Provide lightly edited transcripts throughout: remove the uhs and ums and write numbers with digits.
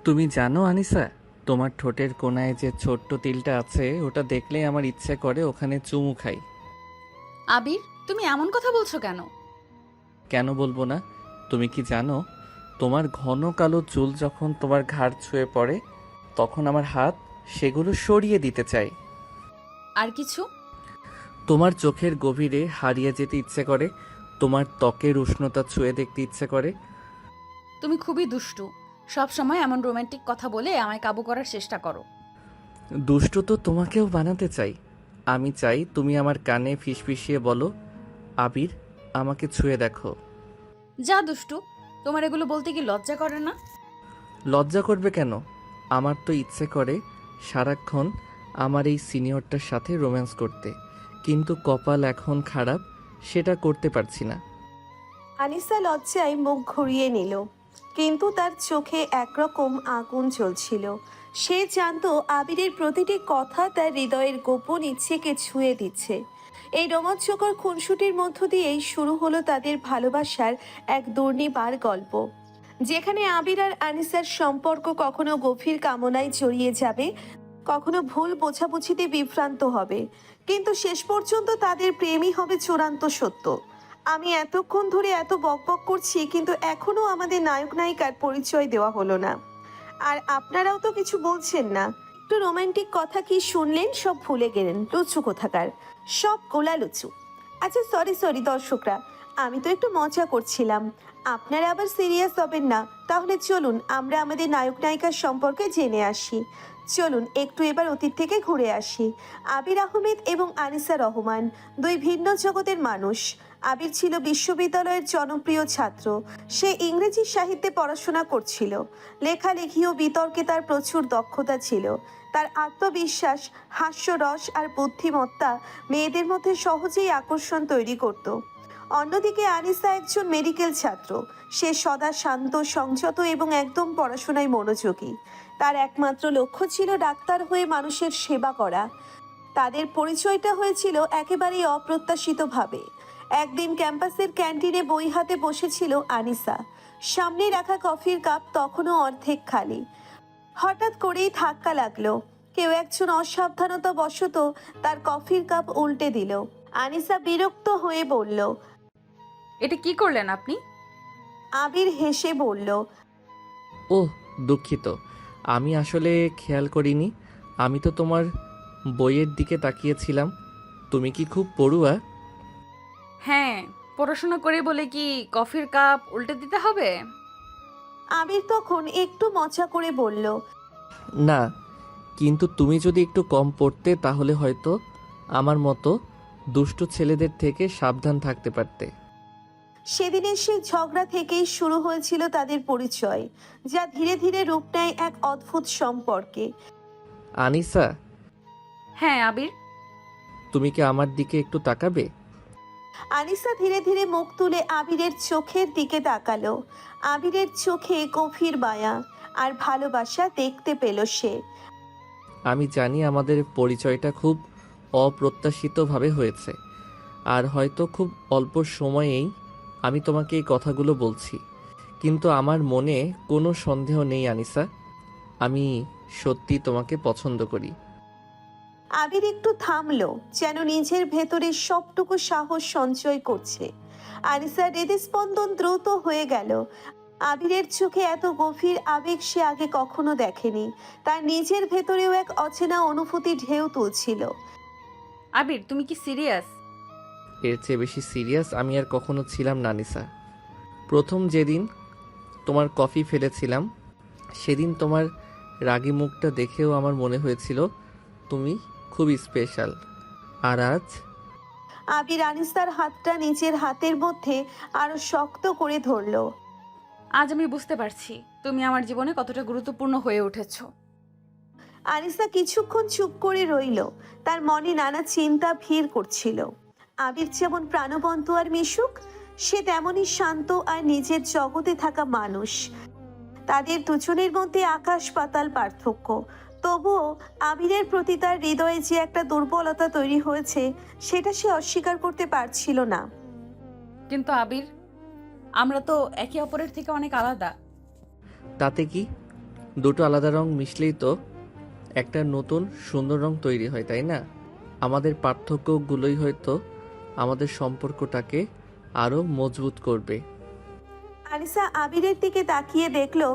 তুমি জানো আনিসা, তোমার ঠোঁটের কোণায় যে ছোট্ট তিলটা আছে ওটা দেখলেই আমার ইচ্ছে করে ওখানে চুমু খাই। আবির, তুমি এমন কথা বলছো কেন? কেন বলবো না? তুমি কি জানো, তোমার ঘন কালো চুল যখন তোমার ঘাড় ছুঁয়ে পড়ে তখন আমার হাত সেগুলো সরিয়ে দিতে চাই। আর কিছু? তোমার চোখের গভীরে হারিয়ে যেতে ইচ্ছে করে, তোমার ত্বকের উষ্ণতা ছুঁয়ে দেখতে ইচ্ছে করে। তুমি খুবই দুষ্টু। সব সময় এমন রোমান্টিক কথা বলে আমায় কাবু করার চেষ্টা করো। দুষ্টু তো তোমাকেও বানাতে চাই। আমি চাই তুমি আমার কানে ফিসফিসিয়ে বলো, আবির, আমাকে ছুঁয়ে দেখো। যা দুষ্টু, তোমার এগুলো বলতে কি লজ্জা করে না? লজ্জা করবে কেন? আমার তো ইচ্ছে করে সারাক্ষণ আমার এই সিনিয়রটার সাথে রোম্যান্স করতে, কিন্তু কপাল এখন খারাপ, সেটা করতে পারছি না। আনিসা লজ্জায় মুখ ঘুরিয়ে নিল, কিন্তু তার চোখে একরকম আগুন জ্বলছিল। সে জানতো আবিরের প্রতিটি কথা তার হৃদয়ের গোপন ইচ্ছেকে ছুঁয়ে দিচ্ছে। এই রোমাঞ্চকর খুনসুটির মধ্য দিয়েই শুরু হলো তাদের ভালোবাসার এক দুর্নিবার গল্প, যেখানে আবির আর আনিসার সম্পর্ক কখনো গভীর কামনায় জড়িয়ে যাবে, কখনো ভুল বোঝাবুঝিতে বিভ্রান্ত হবে, কিন্তু শেষ পর্যন্ত তাদের প্রেমই হবে চূড়ান্ত সত্য। আমি এতক্ষণ ধরে এত বকবক করছি, কিন্তু এখনো আমাদের নায়ক নায়িকার পরিচয় দেওয়া হলো না। আর আপনারাও তো কিছু বলছেন না। একটু রোমান্টিক কথা কি শুনলেন, সব ভুলে গেলেন, লুচু কোথাকার, সব গোলা লুচু। আচ্ছা, সরি সরি দর্শকরা, আমি তো একটু মজা করছিলাম, আপনারা আবার সিরিয়াস হবেন না। তাহলে চলুন আমরা আমাদের নায়ক নায়িকার সম্পর্কে জেনে আসি। চলুন একটু এবার অতীত থেকে ঘুরে আসি। আবির আহমেদ এবং আনিসা রহমান দুই ভিন্ন জগতের মানুষ। আবির ছিল বিশ্ববিদ্যালয়ের জনপ্রিয় ছাত্র। সে ইংরেজি সাহিত্যে পড়াশোনা করছিল। লেখালেখি ও বিতর্কে তার প্রচুর দক্ষতা ছিল। তার আত্মবিশ্বাস, হাস্যরস আর বুদ্ধিমত্তা মেয়েদের মধ্যে সহজেই আকর্ষণ তৈরি করত। অন্যদিকে আনিসা একজন মেডিকেল ছাত্র। সে সদা শান্ত, সংযত এবং একদম পড়াশোনায় মনোযোগী। তার একমাত্র লক্ষ্য ছিল ডাক্তার হয়ে মানুষের সেবা করা। তাদের পরিচয়টা হয়েছিল একেবারেই অপ্রত্যাশিতভাবে। একদিন ক্যাম্পাসের ক্যান্টিনে বই হাতে বসেছিল আনিসা। সামনে রাখা কফির কাপ তখনও অর্ধেক খালি। হঠাৎ করেই ধাক্কা লাগলো। কেউ একজন অসাবধানতা বশত তার কফির কাপ উল্টে দিল। আনিসা বিরক্ত হয়ে বলল। এটা কি করলেন আপনি? আবির হেসে বলল, ওহ, দুঃখিত, আমি আসলে খেয়াল করিনি। আমি তো তোমার বইয়ের দিকে তাকিয়েছিলাম। তুমি কি খুব পড়ুয়া? হ্যাঁ, পড়াশোনা করে বলে কি কফির কাপ উল্টে দিতে হবে? আবির তখন একটু মজা করে বলল, না, কিন্তু তুমি যদি একটু কম পড়তে তাহলে হয়তো আমার মতো দুষ্টু ছেলেদের থেকে সাবধান থাকতে পারতে। সেদিনের সেই ঝগড়া থেকেই শুরু হয়েছিল তাদের পরিচয়, যা ধীরে ধীরে রূপ নেয় এক অদ্ভুত সম্পর্কে। আনিসা, হ্যাঁ আবির। তুমি কি আমার দিকে একটু তাকাবে? আনিসা ধীরে ধীরে মুখ তুলে আবিরের চোখের দিকে তাকালো। আবিরের চোখে গভীর মায়া আর ভালোবাসা দেখতে পেল সে। আমি জানি আমাদের পরিচয়টা খুব অপ্রত্যাশিতভাবে হয়েছে, আর হয়তো খুব অল্প সময়েই আমি তোমাকে এই কথাগুলো বলছি, কিন্তু আমার মনে কোনো সন্দেহ নেই আনিসা, আমি সত্যি তোমাকে পছন্দ করি। আবির একটু থামলো, যেন নিজের ভেতরে সবটুকু সাহস সঞ্চয় করছে। আনিসার হৃদস্পন্দন দ্রুত হয়ে গেল। আবিরের চোখে এত গভীর আবেগ সে আগে কখনো দেখেনি। তার নিজের ভেতরেও এক অচেনা অনুভূতি ঢেউ তুলছিল। আবির, তুমি কি সিরিয়াস? এর চেয়ে বেশি সিরিয়াস আমি আর কখনো ছিলাম না আনিসা। প্রথম যেদিন তোমার কফি ফেলেছিলাম সেদিন তোমার রাগী মুখটা দেখেও আমার মনে হয়েছিল তুমি খুব স্পেশাল। আর আজ আবির আনিসার হাতটা নিজের হাতের মধ্যে আরো শক্ত করে ধরলো। আজ আমি বুঝতে পারছি তুমি আমার জীবনে কতটা গুরুত্বপূর্ণ হয়ে উঠেছো। আনিসা কিছুক্ষণ চুপ করে রইল। তার মনে নানা চিন্তা ভিড় করছিল। আবির যেমন প্রাণবন্ত আর মিশুক, সে তেমনই শান্ত আর নিজের জগতে থাকা মানুষ। তাদের দুজনের মধ্যে আকাশ পাতাল পার্থক্য। তবুও আবিরের প্রতি তার হৃদয়ে যে একটা দুর্বলতা তৈরি হয়েছে, সেটা সে অস্বীকার করতে পারছিল না। কিন্তু আবির, আমরা তো একে অপরের থেকে অনেক আলাদা। তাতে কি, দুটো আলাদা রং মিশলেই তো একটা নতুন সুন্দর রং তৈরি হয়, তাই না? আমাদের পার্থক্যগুলোই হয়তো আমাদের সম্পর্কটাকে আরও মজবুত করবে। আনিসা আবিরের দিকে তাকিয়ে দেখলো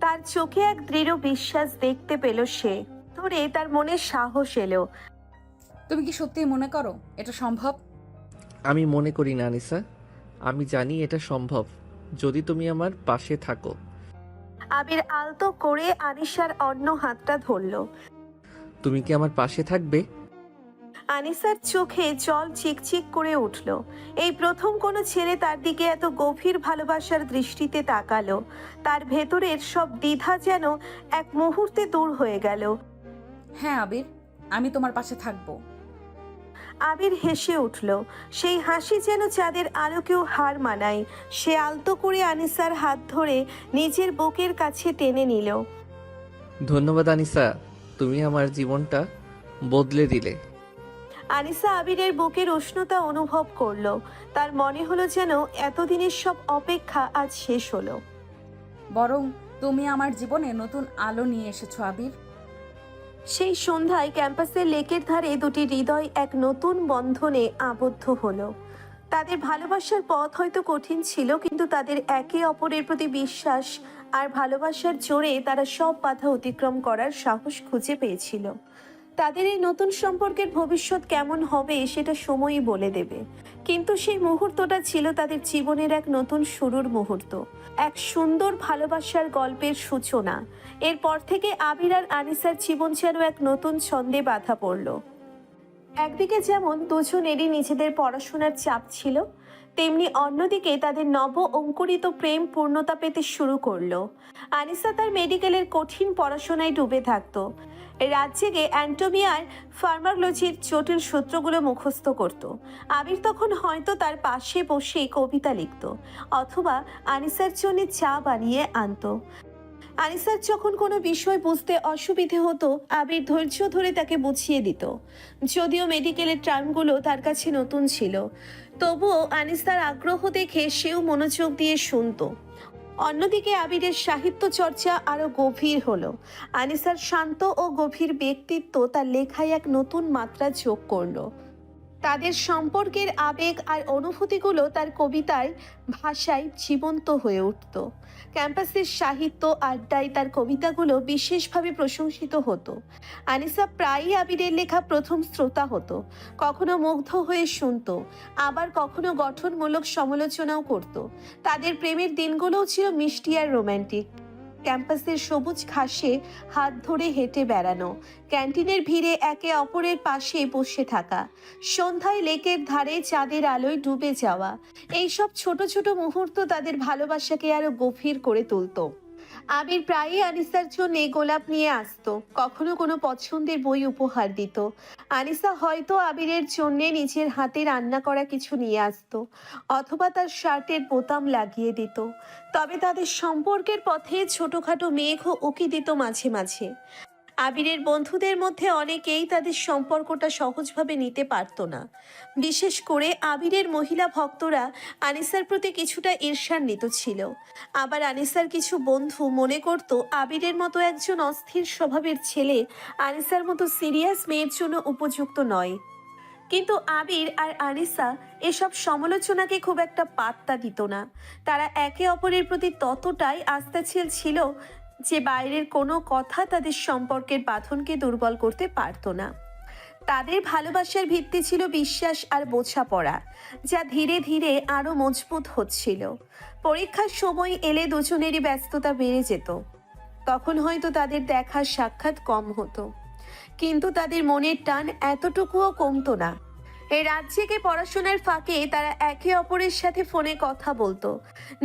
তার চোখে এক দৃঢ় বিশ্বাস দেখতে পেল সে। ধরে তার মনে সাহস এলো। তুমি কি সত্যিই মনে করো এটা সম্ভব? আমি মনে করি না আনিসা, আমি জানি এটা সম্ভব যদি তুমি আমার পাশে থাকো। আবির আলতো করে আনিসার অন্য হাতটা ধরলো। তুমি কি আমার পাশে থাকবে? আনিসার চোখে জল চিকচিক করে উঠল। এই প্রথম কোনো ছেলে তার দিকে এত গভীর ভালোবাসার দৃষ্টিতে তাকালো। তার ভেতরের সব দ্বিধা যেন এক মুহূর্তে দূর হয়ে গেল। হ্যাঁ আবির, আমি তোমার পাশে থাকবো। আবির হেসে উঠল। সেই হাসি যেন চাঁদের আলোকেও হার মানায়। সে আলতো করে আনিসার হাত ধরে নিজের বুকের কাছে টেনে নিল। ধন্যবাদ আনিসা, তুমি আমার জীবনটা বদলে দিলে। আনিসা আবিরের বুকের উষ্ণতা অনুভব করলো। তার মনে হলো যেন এতদিনের সব অপেক্ষা আজ শেষ হলো। বরং তুমি আমার জীবনে নতুন আলো নিয়ে এসেছো আবির। সেই সন্ধ্যায় ক্যাম্পাসের লেকের ধারে দুটি হৃদয় এক নতুন বন্ধনে আবদ্ধ হলো। তাদের ভালোবাসার পথ হয়তো কঠিন ছিল, কিন্তু তাদের একে অপরের প্রতি বিশ্বাস আর ভালোবাসার জোরে তারা সব বাধা অতিক্রম করার সাহস খুঁজে পেয়েছিল। তাদের এই নতুন সম্পর্কের ভবিষ্যৎ কেমন হবে সেটা সময়ই বলে দেবে, কিন্তু সেই মুহূর্তটা ছিল তাদের জীবনের এক নতুন শুরুর মুহূর্ত, এক সুন্দর ভালোবাসার গল্পের সূচনা। এরপর থেকে আবির আর আনিসার জীবন যেন এক নতুন ছন্দে বাঁধা পড়ল। একদিকে যেমন দুজনেরই নিজেদের পড়াশোনার চাপ ছিল, তেমনি অন্যদিকে তাদের নব অঙ্কুরিত প্রেম পূর্ণতা পেতে শুরু করলো। আনিসা তার মেডিকেলের কঠিন পড়াশোনায় ডুবে থাকতো। রাত জেগে অ্যান্টোমি আর ফার্মাকোলজির জটিল সূত্রগুলো মুখস্থ করত। আবির তখন হয়তো তার পাশে বসে কবিতা লিখত, অথবা আনিসার জন্য চা বানিয়ে আনতো। আনিসার যখন কোনো বিষয় বুঝতে অসুবিধে হতো, আবির ধৈর্য ধরে তাকে বুঝিয়ে দিত। যদিও মেডিকেলের টার্মগুলো তার কাছে নতুন ছিল, তবুও আনিসার আগ্রহ দেখে সেও মনোযোগ দিয়ে শুনতো। অন্যদিকে আবিরের সাহিত্য চর্চা আরো গভীর হলো। আনিসার শান্ত ও গভীর ব্যক্তিত্ব তার লেখায় এক নতুন মাত্রা যোগ করলো। তাদের সম্পর্কের আবেগ আর অনুভূতিগুলো তার কবিতায় ভাষায় জীবন্ত হয়ে উঠত। ক্যাম্পাসের সাহিত্য আড্ডায় তার কবিতাগুলো বিশেষভাবে প্রশংসিত হতো। আনিসা প্রায়ই আবিরের লেখা প্রথম শ্রোতা হতো, কখনো মুগ্ধ হয়ে শুনতো, আবার কখনো গঠনমূলক সমালোচনাও করত। তাদের প্রেমের দিনগুলোও ছিল মিষ্টি আর রোম্যান্টিক। ক্যাম্পাসের সবুজ ঘাসে হাত ধরে হেঁটে বেড়ানো, ক্যান্টিনের ভিড়ে একে অপরের পাশে বসে থাকা, সন্ধ্যায় লেকের ধারে চাঁদের আলোয় ডুবে যাওয়া, এইসব ছোট ছোট মুহূর্ত তাদের ভালোবাসাকে আরো গভীর করে তুলতো। আবির প্রায়ই আনিসার জন্য গোলাপ নিয়ে আসতো, কখনো কোনো পছন্দের বই উপহার দিত। আনিসা হয়তো আবিরের জন্য নিজের হাতে রান্না করা কিছু নিয়ে আসতো, অথবা তার শার্টের বোতাম লাগিয়ে দিত। তবে তাদের সম্পর্কের পথে ছোটখাটো মেঘও উকি দিত মাঝে মাঝে। আবিরের বন্ধুদের মধ্যে অনেকেই তাদের সম্পর্কটা সহজভাবে নিতে পারতো না। বিশেষ করে আবিরের মহিলা ভক্তরা আনিসার প্রতি কিছুটা ঈর্ষান্বিত ছিল। আবার আনিসার কিছু বন্ধু মনে করত আবিরের মতো একজন অস্থির স্বভাবের ছেলে আনিসার মতো সিরিয়াস মেয়ের জন্য উপযুক্ত নয়। কিন্তু আবির আর আনিসা এসব সমালোচনাকে খুব একটা পাত্তা দিত না। তারা একে অপরের প্রতি ততটাই আস্থাশীল ছিল যে বাইরের কোনো কথা তাদের সম্পর্কের বাঁধনকে দুর্বল করতে পারত না। তাদের ভালোবাসার ভিত্তি ছিল বিশ্বাস আর বোঝাপড়া, যা ধীরে ধীরে আরো মজবুত হচ্ছিল। পরীক্ষার সময় এলে দুজনেরই ব্যস্ততা বেড়ে যেত, তখন হয়তো তাদের দেখা সাক্ষাৎ কম হতো, কিন্তু তাদের মনের টান এতটুকুও কমতো না। এই রাত জেগে পড়াশোনার ফাঁকে তারা একে অপরের সাথে ফোনে কথা বলতো,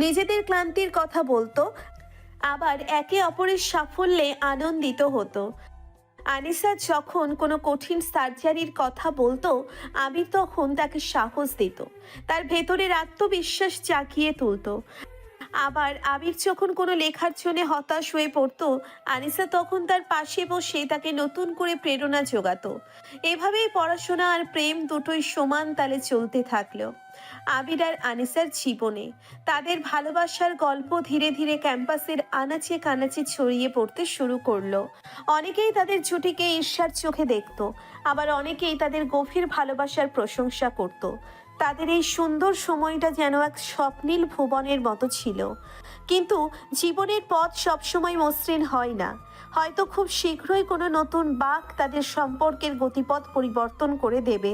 নিজেদের ক্লান্তির কথা বলতো, আবার একে অপরের সাফল্যে আনন্দিত হতো। আনিসা যখন কোনো কঠিন সার্জারির কথা বলতো, আবির তখন তাকে সাহস দিত, তার ভেতরের আত্মবিশ্বাস জাগিয়ে তুলতো। আবার আবির যখন কোনো লেখার জন্য হতাশ হয়ে পড়তো, আনিসা তখন তার পাশে বসে তাকে নতুন করে প্রেরণা জোগাতো। এভাবেই পড়াশোনা আর প্রেম দুটোই সমান তালে চলতে থাকলো আবির আর আনিসার জীবনে। তাদের ভালোবাসার গল্প ধীরে ধীরে ক্যাম্পাসের আনাচে কানাচে ছড়িয়ে পড়তে শুরু করলো। অনেকেই তাদের জুটিকে ঈর্ষার চোখে দেখতো, আবার অনেকেই তাদের গভীর ভালোবাসার প্রশংসা করত। তাদের এই সুন্দর সময়টা যেন এক স্বপ্নীল ভুবনের মতো ছিল। কিন্তু জীবনের পথ সবসময় মসৃণ হয় না। হয়তো খুব শীঘ্রই কোনো নতুন বাঁক তাদের সম্পর্কের গতিপথ পরিবর্তন করে দেবে,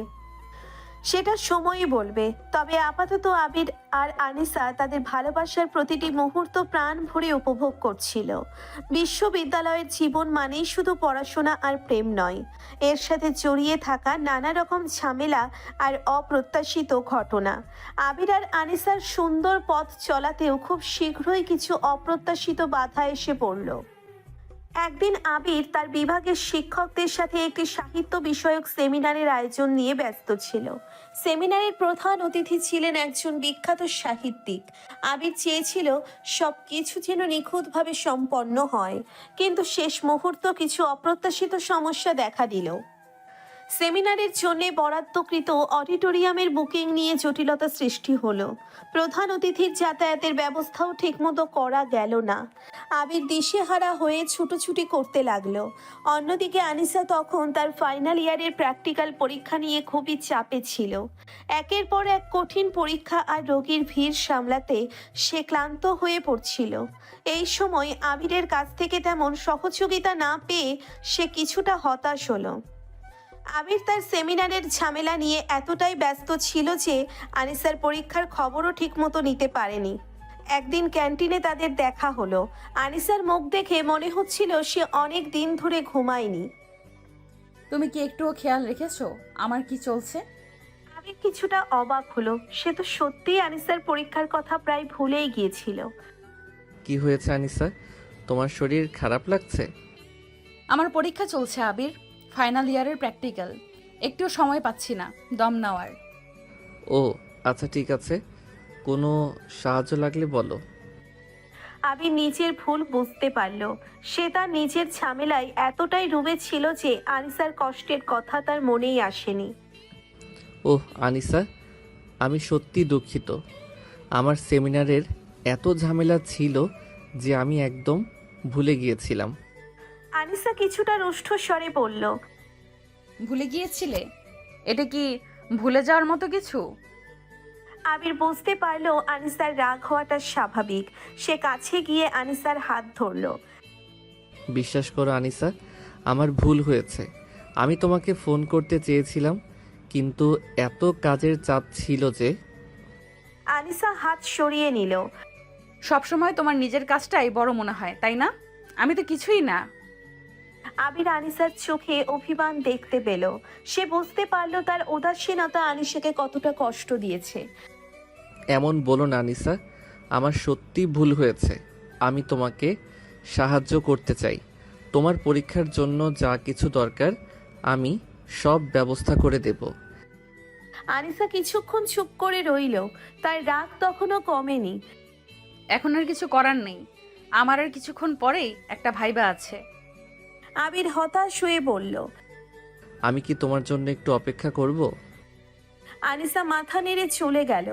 সেটা সময়ই বলবে। তবে আপাতত আবির আর আনিসা তাদের ভালোবাসার প্রতিটি মুহূর্ত প্রাণ ভরে উপভোগ করছিল। বিশ্ববিদ্যালয়ের জীবন মানেই শুধু পড়াশোনা আর প্রেম নয়, এর সাথে জড়িয়ে থাকা নানা রকম ঝামেলা আর অপ্রত্যাশিত ঘটনা। আবির আর আনিসার সুন্দর পথ চলাতেও খুব শীঘ্রই কিছু অপ্রত্যাশিত বাধা এসে পড়ল। একদিন আবির তার বিভাগের শিক্ষকদের সাথে একটি সাহিত্য বিষয়ক সেমিনারের আয়োজন নিয়ে ব্যস্ত ছিল। সেমিনারের প্রধান অতিথি ছিলেন একজন বিখ্যাত সাহিত্যিক। আবির চেয়েছিল সব কিছু যেন নিখুঁতভাবে সম্পন্ন হয়, কিন্তু শেষ মুহূর্ত কিছু অপ্রত্যাশিত সমস্যা দেখা দিল। সেমিনারের জন্য বরাদ্দকৃত অডিটোরিয়ামের বুকিং নিয়ে জটিলতা সৃষ্টি হলো। প্রধান অতিথির যাতায়াতের ব্যবস্থাও ঠিকমতো করা গেল না। আবির দিশেহারা হয়ে ছুটোছুটি করতে লাগলো। অন্যদিকে আনিসা তখন তার ফাইনাল ইয়ারের প্র্যাকটিক্যাল পরীক্ষা নিয়ে খুবই চাপে ছিল। একের পর এক কঠিন পরীক্ষা আর রোগীর ভিড় সামলাতে সে ক্লান্ত হয়ে পড়ছিল। এই সময় আবিরের কাছ থেকে তেমন সহযোগিতা না পেয়ে সে কিছুটা হতাশ হলো। আবির তার সেমিনারের ঝামেলা নিয়ে এতটাই ব্যস্ত ছিল যে আনিসার পরীক্ষার খবরও ঠিকমতো নিতে পারেনি। একদিন ক্যান্টিনে তাদের দেখা হলো। আনিসার মুখ দেখে মনে হচ্ছিল সে অনেক দিন ধরে ঘুমায়নি। তুমি কি একটুও খেয়াল রেখেছো আমার কি চলছে? আবির কিছুটা অবাক হলো। সে তো সত্যিই আনিসার পরীক্ষার কথা প্রায় ভুলেই গিয়েছিল। কি হয়েছে আনিসা, তোমার শরীর খারাপ লাগছে? আমার পরীক্ষা চলছে আবির, ফাইনাল ইয়ারের প্র্যাকটিক্যাল। একটুও সময় পাচ্ছি না দম নেওয়ার। ও আচ্ছা ঠিক আছে, কোনো সাহায্য লাগলে বলো। আবির নিজের ভুল বুঝতে পারল। সে তার নিজের ঝামেলায় এতটাই ডুবে ছিল যে আনিসার কষ্টের কথা তার মনেই আসেনি। ওহ আনিসা, আমি সত্যি দুঃখিত। আমার সেমিনারের এত ঝামেলা ছিল যে আমি একদম ভুলে গিয়েছিলাম। আনিসা কিছুটা রুষ্ট স্বরে বলল, ভুলে গিয়েছিলে? এটা কি ভুলে যাওয়ার মতো কিছু? আবির বুঝতে পারল আনিসার রাগ হওয়াটা স্বাভাবিক। সে কাছে গিয়ে আনিসার হাত ধরল। বিশ্বাস করো আনিসা, আমার ভুল হয়েছে। আমি তোমাকে ফোন করতে চেয়েছিলাম, কিন্তু এত কাজের চাপ ছিল যে। আনিসা হাত সরিয়ে নিল। সবসময় তোমার নিজের কাজটাই বড় মনে হয়, তাই না? আমি তো কিছুই না। আবির আনিসার চোখে অভিমান দেখতে পেল। সে বুঝতে পারল তার উদাসীনতা আনিসাকে কতটা কষ্ট দিয়েছে। এমন বলো না আনিসা, আমার সত্যি ভুল হয়েছে। আমি তোমাকে সাহায্য করতে চাই। তোমার পরীক্ষার জন্য যা কিছু দরকার আমি সব ব্যবস্থা করে দেব। আনিসা কিছুক্ষণ চুপ করে রইল। তার রাগ তখনও কমেনি। এখন আর কিছু করার নেই, আমার আর কিছুক্ষণ পরেই একটা ভাইবা আছে। আবির হতাশ হয়ে বলল। আমি কি তোমার জন্য একটু অপেক্ষা করব? আনিসা মাথা নেড়ে চলে গেল।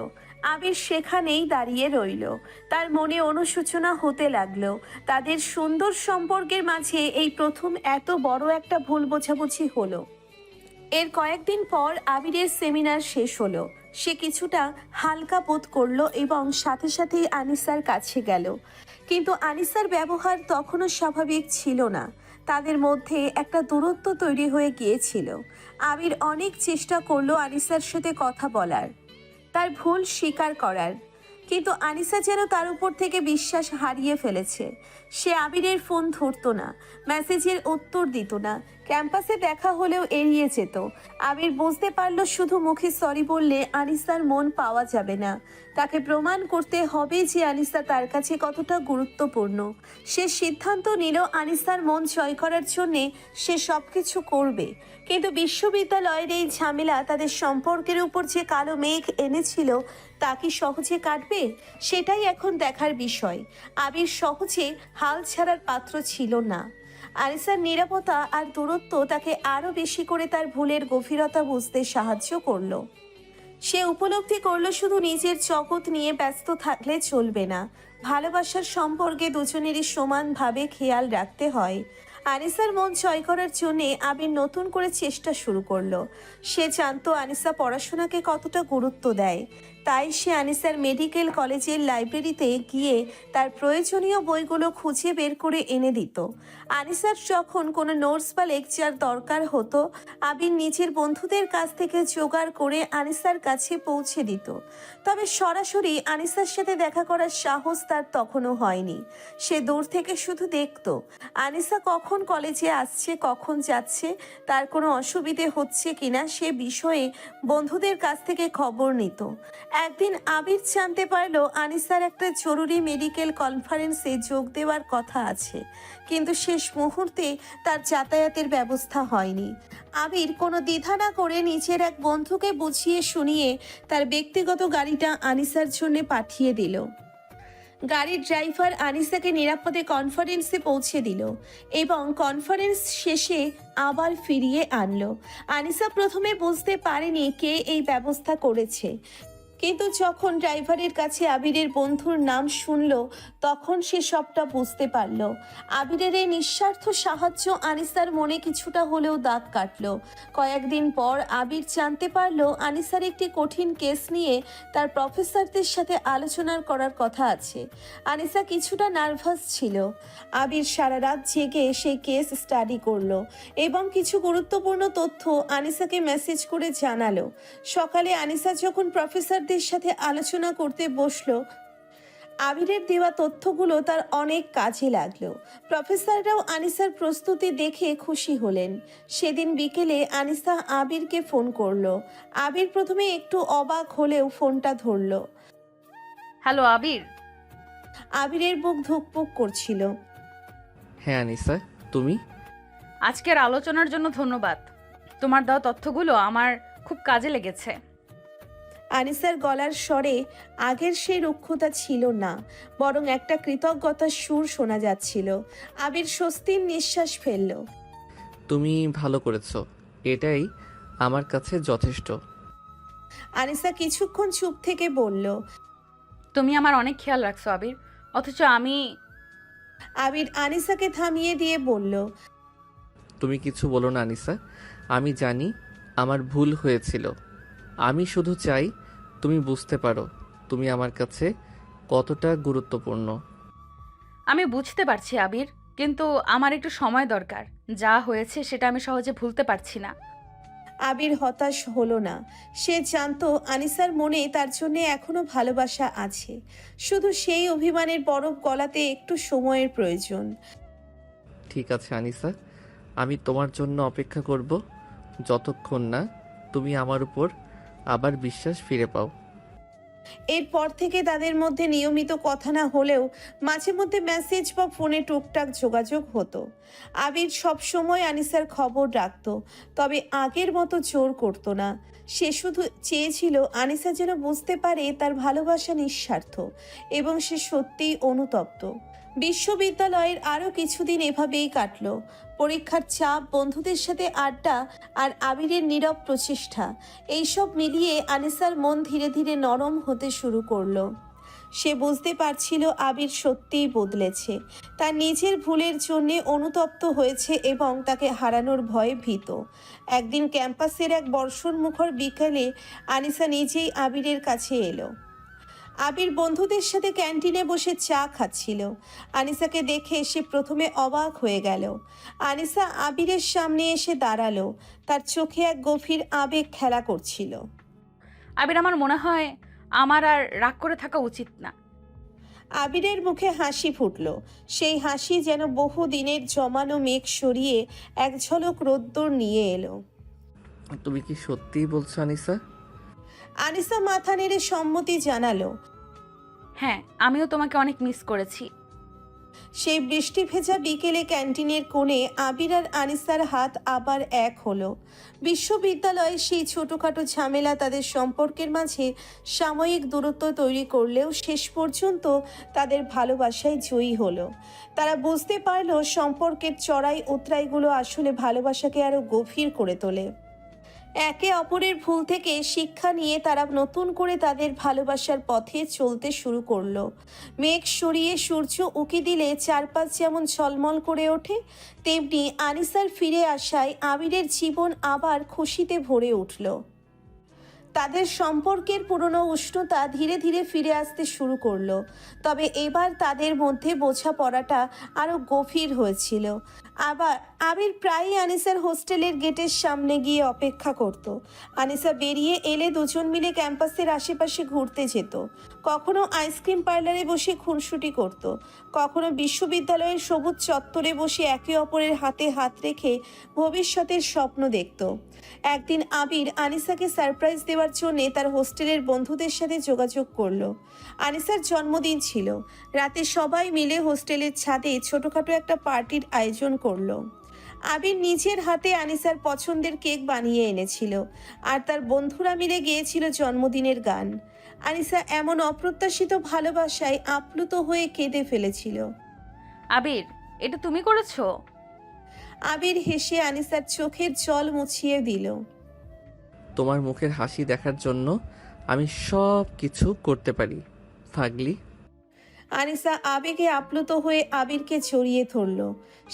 আবির সেখানেই দাঁড়িয়ে রইল। তার মনে অনুশোচনা হতে লাগলো। তাদের সুন্দর সম্পর্কের মাঝে এই প্রথম এত বড় একটা ভুল বোঝাবুঝি হলো। এর কয়েকদিন পর আবিরের সেমিনার শেষ হলো। সে কিছুটা হালকা বোধ করলো এবং সাথে সাথেই আনিসার কাছে গেল। কিন্তু আনিসার ব্যবহার তখনও স্বাভাবিক ছিল না। তাদের মধ্যে একটা দূরত্ব তৈরি হয়ে গিয়েছিল। আবির অনেক চেষ্টা করলো আনিসার সাথে কথা বলার, তার ভুল স্বীকার করার, কিন্তু আনিসা যেন তার উপর থেকে বিশ্বাস হারিয়ে ফেলেছে। সে আবিরের ফোন ধরতো না, মেসেজের উত্তর দিত না, ক্যাম্পাসে দেখা হলেও এড়িয়ে যেত। আবির বুঝতে পারলো শুধু মুখে সরি বললে আনিসার মন পাওয়া যাবে না, তাকে প্রমাণ করতে হবে যে আনিসা তার কাছে কতটা গুরুত্বপূর্ণ। সে সিদ্ধান্ত নিল আনিসার মন জয় করার জন্যে সে সবকিছু করবে। কিন্তু বিশ্ববিদ্যালয়ের এই ঝামেলা তাদের সম্পর্কের উপর যে কালো মেঘ এনেছিল তা কি সহজে কাটবে, সেটাই এখন দেখার বিষয়। আবির সহজে হাল ছাড়ার পাত্র ছিল না। আনিসার নিরাপত্তা আর দূরত্ব তাকে আরো বেশি করে তার ভুলের গভীরতা বুঝতে সাহায্য করলো। সে উপলব্ধি করলো শুধু নিজের জগৎ নিয়ে ব্যস্ত থাকলে চলবে না, ভালোবাসার সম্পর্কে দুজনেরই সমানভাবে খেয়াল রাখতে হয়। আনিসার মন জয় করার জন্যে আবির নতুন করে চেষ্টা শুরু করলো। সে জানতো আনিসা পড়াশোনাকে কতটা গুরুত্ব দেয়, তাই সে আনিসার মেডিকেল কলেজের লাইব্রেরিতে গিয়ে তার প্রয়োজনীয় বইগুলো খুঁজে বের করে এনে দিত। আনিসার যখন কোনো নোটস বা লেকচার দরকার হতো, আবির নিজের বন্ধুদের কাছ থেকে জোগাড় করে আনিসার কাছে পৌঁছে দিত। তবে সরাসরি আনিসার সাথে দেখা করার সাহস তার তখনও হয়নি। সে দূর থেকে শুধু দেখতো আনিসা কখন কলেজে আসছে, কখন যাচ্ছে, তার কোনো অসুবিধে হচ্ছে কিনা সে বিষয়ে বন্ধুদের কাছ থেকে খবর নিত। একদিন আবির জানতে পারলো আনিসার একটা জরুরি মেডিকেল কনফারেন্সে যোগ দেওয়ার কথা আছে, কিন্তু শেষ মুহূর্তে তার যাতায়াতের ব্যবস্থা হয়নি। আবির কোনো দ্বিধা না করে নিজের এক বন্ধুকে বুঝিয়ে শুনিয়ে তার ব্যক্তিগত গাড়িটা আনিসার জন্য পাঠিয়ে দিল। গাড়ির ড্রাইভার আনিসাকে নিরাপদে কনফারেন্সে পৌঁছে দিল এবং কনফারেন্স শেষে আবার ফিরিয়ে আনলো। আনিসা প্রথমে বুঝতে পারেনি কে এই ব্যবস্থা করেছে, কিন্তু যখন ড্রাইভারের কাছে আবিরের বন্ধুর নাম শুনল তখন সে সবটা বুঝতে পারল। আবিরের এই নিঃস্বার্থ সাহায্য আনিসার মনে কিছুটা হলেও দাগ কাটল। কয়েকদিন পর আবির জানতে পারল আনিসার একটি কঠিন কেস নিয়ে তার প্রফেসরদের সাথে আলোচনা করার কথা আছে। আনিসা কিছুটা নার্ভাস ছিল। আবির সারা রাত জেগে সেই কেস স্টাডি করলো এবং কিছু গুরুত্বপূর্ণ তথ্য আনিসাকে মেসেজ করে জানালো। সকালে আনিসা যখন প্রফেসরদের সাথে আলোচনা করতে বসলো, আবিরের দেওয়া তথ্যগুলো তার অনেক কাজে লাগলো। প্রফেসররাও আনিসার প্রস্তুতি দেখে খুশি হলেন। সেদিন বিকেলে আনিসা আবিরকে ফোন করলো। আবির প্রথমে একটু অবাক হলেও ফোনটা ধরলো। হ্যালো আবির। আবিরের বুক ধুকপুক করছিল। হ্যাঁ আনিসা, তুমি? আজকের আলোচনার জন্য ধন্যবাদ। তোমার দেওয়া তথ্যগুলো আমার খুব কাজে লেগেছে। আনিসার গলার স্বরে আগের সেই রুক্ষতা ছিল না, বরং একটা কৃতজ্ঞতার সুর শোনা যাচ্ছিল। আবির স্বস্তির নিঃশ্বাস ফেলল। তুমি ভালো করেছো, এটাই আমার কাছে যথেষ্ট। আনিসা কিছুক্ষণ চুপ থেকে বলল। তুমি আমার অনেক খেয়াল রাখছো আবির, অথচ আমি। আবির আনিসাকে থামিয়ে দিয়ে বলল। তুমি কিছু বলো না আনিসা, আমি জানি আমার ভুল হয়েছিল। আমি শুধু চাই তুমি বুঝতে পারো তুমি আমার কাছে কতটা গুরুত্বপূর্ণ। আমি বুঝতে পারছি আবির, কিন্তু আমার একটু সময় দরকার। যা হয়েছে সেটা আমি সহজে ভুলতে পারছি না। আবির হতাশ হলো না। সে জানতো আনিসার মনে তার জন্য এখনো ভালোবাসা আছে, শুধু সেই অভিমানের বরফ গলাতে একটু সময়ের প্রয়োজন। ঠিক আছে আনিসা, আমি তোমার জন্য অপেক্ষা করব যতক্ষণ না তুমি আমার উপর আবার বিশ্বাস ফিরে পাও। এরপর থেকে তাদের মধ্যে নিয়মিত কথা না হলেও মাঝে মধ্যে মেসেজ বা ফোনে টুকটাক যোগাযোগ হতো। আবির সব সময় আনিসার খবর রাখতো, তবে আগের মতো জোর করতো না। সে শুধু চেয়েছিল আনিসা যেন বুঝতে পারে তার ভালোবাসা নিঃস্বার্থ এবং সে সত্যিই অনুতপ্ত। বিশ্ববিদ্যালয়ের আরও কিছুদিন এভাবেই কাটলো। পরীক্ষার চাপ, বন্ধুদের সাথে আড্ডা আর আবিরের নীরব প্রচেষ্টা, এইসব মিলিয়ে আনিসার মন ধীরে ধীরে নরম হতে শুরু করলো। সে বুঝতে পারছিল আবির সত্যিই বদলেছে, তার নিজের ভুলের জন্যে অনুতপ্ত হয়েছে এবং তাকে হারানোর ভয়ে ভীত। একদিন ক্যাম্পাসের এক বর্ষণমুখর বিকালে আনিসা নিজেই আবিরের কাছে এলো। আবির বন্ধুদের সাথে ক্যান্টিনে বসে চা খাচ্ছিল। আনিসাকে দেখে সে প্রথমে অবাক হয়ে গেল। আনিসা আবিরের সামনে এসে দাঁড়ালো, তার চোখে এক গভীর আবেগ খেলা করছিল। আবির, আমার মনে হয় আমার আর রাগ করে থাকা উচিত না। আবিরের মুখে হাসি ফুটল। সেই হাসি যেন বহু দিনের জমানো মেঘ সরিয়ে এক ঝলক রোদ্দুর নিয়ে এলো। তুমি কি সত্যিই বলছো আনিসা? আনিসা মাথা নেড়ে সম্মতি জানালো। হ্যাঁ, আমিও তোমাকে অনেক মিস করেছি। সেই বৃষ্টি ভেজা বিকেলে ক্যান্টিনের কোণে আবির আর আনিসার হাত আবার এক হলো। বিশ্ববিদ্যালয়ের সেই ছোটখাটো ঝামেলা তাদের সম্পর্কের মাঝে সাময়িক দূরত্ব তৈরি করলেও শেষ পর্যন্ত তাদের ভালোবাসায় জয়ী হলো। তারা বুঝতে পারল সম্পর্কের চড়াই উতরাইগুলো আসলে ভালোবাসাকে আরো গভীর করে তোলে। একে অপরের ভুল থেকে শিক্ষা নিয়ে তারা নতুন করে তাদের ভালোবাসার পথে চলতে শুরু করলো। মেঘ সরিয়ে সূর্য উকি দিলে চারপাশ যেমন ঝলমল করে ওঠে, তেমনি আনিসার ফিরে আসায় আবিরের জীবন আবার খুশিতে ভরে উঠল। তাদের সম্পর্কের পুরনো উষ্ণতা ধীরে ধীরে ফিরে আসতে শুরু করলো। তবে এবার তাদের মধ্যে বোঝাপড়াটা আরো গভীর হয়েছিল। আবার আবির প্রায়ই আনিসার হোস্টেলের গেটের সামনে গিয়ে অপেক্ষা করত। আনিসা বেরিয়ে এলে দুজন মিলে ক্যাম্পাসের আশেপাশে ঘুরতে যেত। কখনো আইসক্রিম পার্লারে বসে খুনসুটি করত, কখনো বিশ্ববিদ্যালয়ের সবুজ চত্বরে বসে একে অপরের হাতে হাত রেখে ভবিষ্যতের স্বপ্ন দেখত। একদিন আবির আনিসাকে সারপ্রাইজ দেওয়ার জন্যে তার হোস্টেলের বন্ধুদের সাথে যোগাযোগ করলো। আনিসার জন্মদিন ছিল। রাতে সবাই মিলে হোস্টেলের ছাদে ছোটখাটো একটা পার্টির আয়োজন করলো। আবির নিজের হাতে আনিসার পছন্দের কেক বানিয়ে এনেছিল, আর তার বন্ধুরা মিলে গেয়েছিল জন্মদিনের গান। আনিসা এমন অপ্রত্যাশিত ভালোবাসায় আপ্লুত হয়ে কেঁদে ফেলেছিল। আবির, এটা তুমি করেছো? আবির হেসে আনিসার চোখের জল মুছিয়ে দিল। তোমার মুখের হাসি দেখার জন্য আমি সব কিছু করতে পারি, ফাগলি। আনিসা আবেগে আপ্লুত হয়ে আবিরকে জড়িয়ে ধরল।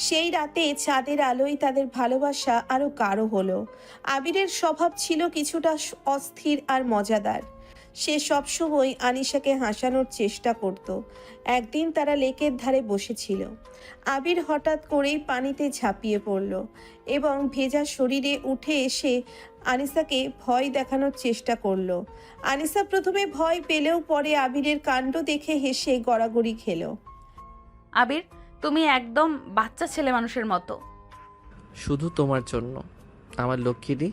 সেই রাতে চাঁদের আলোয় তাদের ভালোবাসা আরো গাঢ় হলো। আবিরের স্বভাব ছিল কিছুটা অস্থির আর মজাদার। সে সবসময় আনিসাকে হাসানোর চেষ্টা করত। একদিন তারা লেকের ধারে বসেছিল। আবির হঠাৎ করেই পানিতে ঝাঁপিয়ে পড়ল এবং ভেজা শরীরে উঠে এসে আনিসাকে ভয় দেখানোর চেষ্টা করলো। আনিসা প্রথমে ভয় পেলেও পরে আবিরের কাণ্ড দেখে হেসে গড়াগড়ি খেলো। আবির, তুমি একদম বাচ্চা ছেলে মানুষের মতো। শুধু তোমার জন্য আমার লক্ষ্মীটি।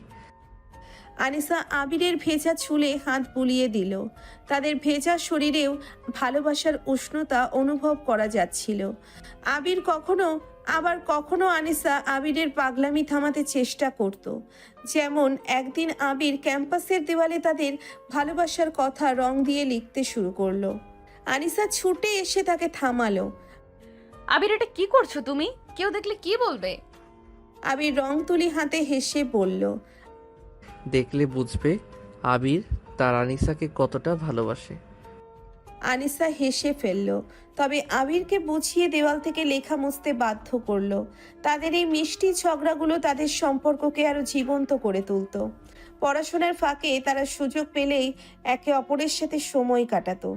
আনিসা আবিরের ভেজা চুলে হাত বুলিয়ে দিল। তাদের ভেজা শরীরেও ভালোবাসার উষ্ণতা অনুভব করা যাচ্ছিল। আবির কখনো আনিসা আবিরের পাগলামি থামাতে চেষ্টা করত। যেমন একদিন আবির ক্যাম্পাসের দেওয়ালে তাদের ভালোবাসার কথা রং দিয়ে লিখতে শুরু করলো। আনিসা ছুটে এসে তাকে থামালো। আবির, এটা কি করছো তুমি? কেউ দেখলে কি বলবে? আবির রং তুলি হাতে হেসে বলল, দেখলে বুঝবে আবির তার আনিসাকে কতটা ভালোবাসে। আনিসা হেসে ফেলল, তবে আবিরকে বুঝিয়ে দেওয়াল থেকে লেখা মুছতে বাধ্য করলো। তাদের এই মিষ্টি ঝগড়াগুলো তাদের সম্পর্ককে আরো জীবন্ত করে তুলত। পড়াশোনার ফাঁকে তারা সুযোগ পেলেই একে অপরের সাথে সময় কাটাতো।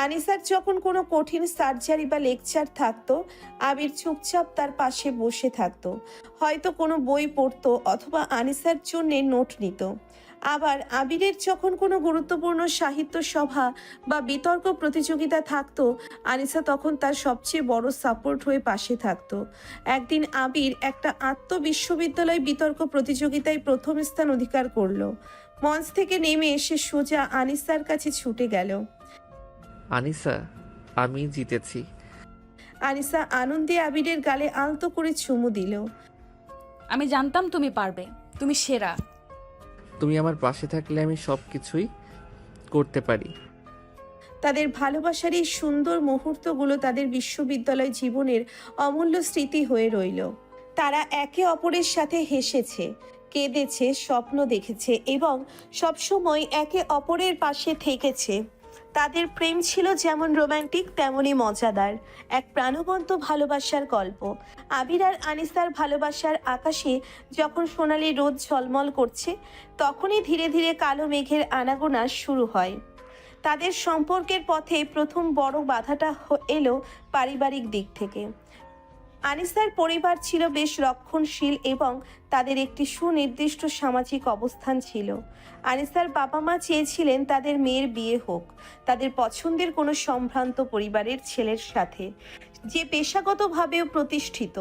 আনিসার যখন কোনো কঠিন সার্জারি বা লেকচার থাকতো, আবির চুপচাপ তার পাশে বসে থাকতো। হয়তো কোনো বই পড়তো অথবা আনিসার জন্য নোট নিত। আবার আবিরের যখন কোনো গুরুত্বপূর্ণ সাহিত্য সভা বা বিতর্ক প্রতিযোগিতা থাকতো, আনিসা তখন তার সবচেয়ে বড় সাপোর্ট হয়ে পাশে থাকতো। একদিন আবির একটা বিশ্ববিদ্যালয় বিতর্ক প্রতিযোগিতায় প্রথম স্থান অধিকার করলো। মঞ্চ থেকে নেমে এসে সোজা আনিসার কাছে ছুটে গেল। আনিসা, আমি জিতেছি। আনিসা আনন্দে আবিরের গালে আলতো করে চুমু দিল। আমি জানতাম তুমি পারবে, তুমি সেরা। তুমি আমার পাশে থাকলে আমি সব কিছুই করতে পারি। তাদের ভালোবাসার এই সুন্দর মুহূর্তগুলো তাদের বিশ্ববিদ্যালয় জীবনের অমূল্য স্মৃতি হয়ে রইল। তারা একে অপরের সাথে হেসেছে, কেঁদেছে, স্বপ্ন দেখেছে এবং সবসময় একে অপরের পাশে থেকেছে। তাদের প্রেম ছিল যেমন রোমান্টিক তেমনই মজাদার, এক প্রাণবন্ত ভালোবাসার গল্প। আবির আর আনিসার ভালোবাসার আকাশে যখন সোনালি রোদ ঝলমল করছে, তখনই ধীরে ধীরে কালো মেঘের আনাগোনা শুরু হয়। তাদের সম্পর্কের পথে প্রথম বড় বাধাটা এলো পারিবারিক দিক থেকে। আনিসার পরিবার ছিল বেশ রক্ষণশীল এবং তাদের একটি সুনির্দিষ্ট সামাজিক অবস্থান ছিল। আনিসার বাবা মা চেয়েছিলেন তাদের মেয়ের বিয়ে হোক তাদের পছন্দের কোনো সম্ভ্রান্ত পরিবারের ছেলের সাথে, যে পেশাগতভাবেও প্রতিষ্ঠিত।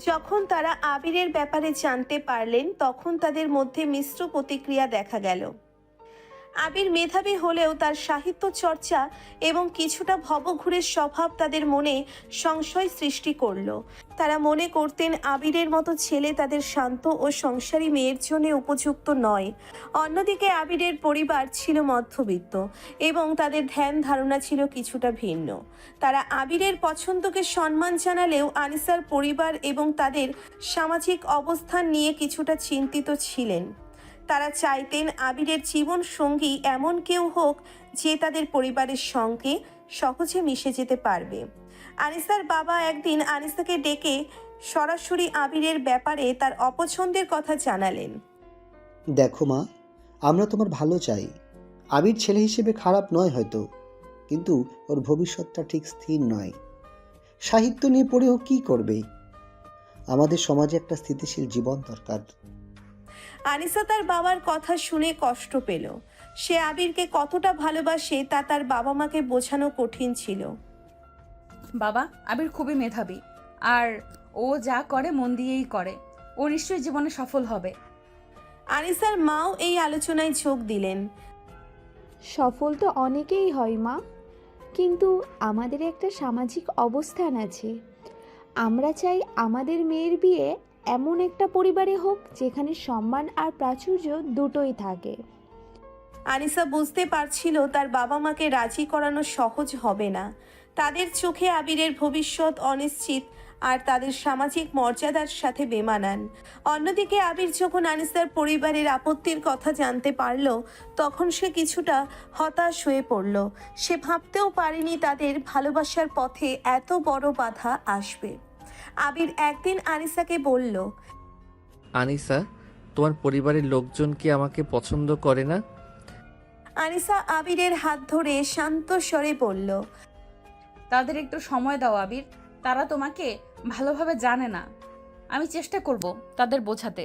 যখন তারা আবিরের ব্যাপারে জানতে পারলেন তখন তাদের মধ্যে মিশ্র প্রতিক্রিয়া দেখা গেল। আবির মেধাবী হলেও তার সাহিত্য চর্চা এবং কিছুটা ভবঘুরের স্বভাব তাদের মনে সংশয় সৃষ্টি করলো। তারা মনে করতেন আবিরের মতো ছেলে তাদের শান্ত ও সংসারী মেয়ের জন্য উপযুক্ত নয়। অন্যদিকে আবিরের পরিবার ছিল মধ্যবিত্ত এবং তাদের ধ্যান ধারণা ছিল কিছুটা ভিন্ন। তারা আবিরের পছন্দকে সম্মান জানালেও আনিসার পরিবার এবং তাদের সামাজিক অবস্থান নিয়ে কিছুটা চিন্তিত ছিলেন। তারা চাইতেন আবিরের জীবন সঙ্গী এমন কেউ হোক যে তাদের পরিবারের সঙ্গে সহজে মিশে যেতে পারবে। আনিসার বাবা একদিন আনিসাকে ডেকে সরাসরি আবিরের ব্যাপারে তার অপছন্দের কথা জানালেন। দেখো মা, আমরা তোমার ভালো চাই। আবির ছেলে হিসেবে খারাপ নয় হয়তো, কিন্তু ওর ভবিষ্যৎটা ঠিক স্থির নয়। সাহিত্য নিয়ে পড়েও কি করবে? আমাদের সমাজে একটা স্থিতিশীল জীবন দরকার। আনিসা তার বাবার কথা শুনে কষ্ট পেল। সে আবিরকে কতটা ভালোবাসে তা তার বাবা মাকে বোঝানো কঠিন ছিল। বাবা, আবির খুবই মেধাবী, আর ও যা করে মন দিয়েই করে। ও নিশ্চয়ই জীবনে সফল হবে। আনিসার মাও এই আলোচনায় যোগ দিলেন। সফল তো অনেকেই হয় মা, কিন্তু আমাদের একটা সামাজিক অবস্থান আছে। আমরা চাই আমাদের মেয়ের বিয়ে এমন একটা পরিবারে হোক যেখানে সম্মান আর প্রাচুর্য দুটোই থাকে। আনিসা বুঝতে পারছিল তার বাবা মাকে রাজি করানো সহজ হবে না। তাদের চোখে আবিরের ভবিষ্যৎ অনিশ্চিত আর তাদের সামাজিক মর্যাদার সাথে বেমানান। অন্যদিকে আবির যখন আনিসার পরিবারের আপত্তির কথা জানতে পারল তখন সে কিছুটা হতাশ হয়ে পড়ল। সে ভাবতেও পারেনি তাদের ভালোবাসার পথে এত বড় বাধা আসবে। আবির একদিন আনিসাকে বলল, আনিসা, তোমার পরিবারের লোকজন কি আমাকে পছন্দ করে না? আনিসা আবিরের হাত ধরে শান্ত স্বরে বলল, তাদের একটু সময় দাও আবির, তারা তোমাকে ভালোভাবে জানে না। আমি চেষ্টা করব তাদের বোঝাতে।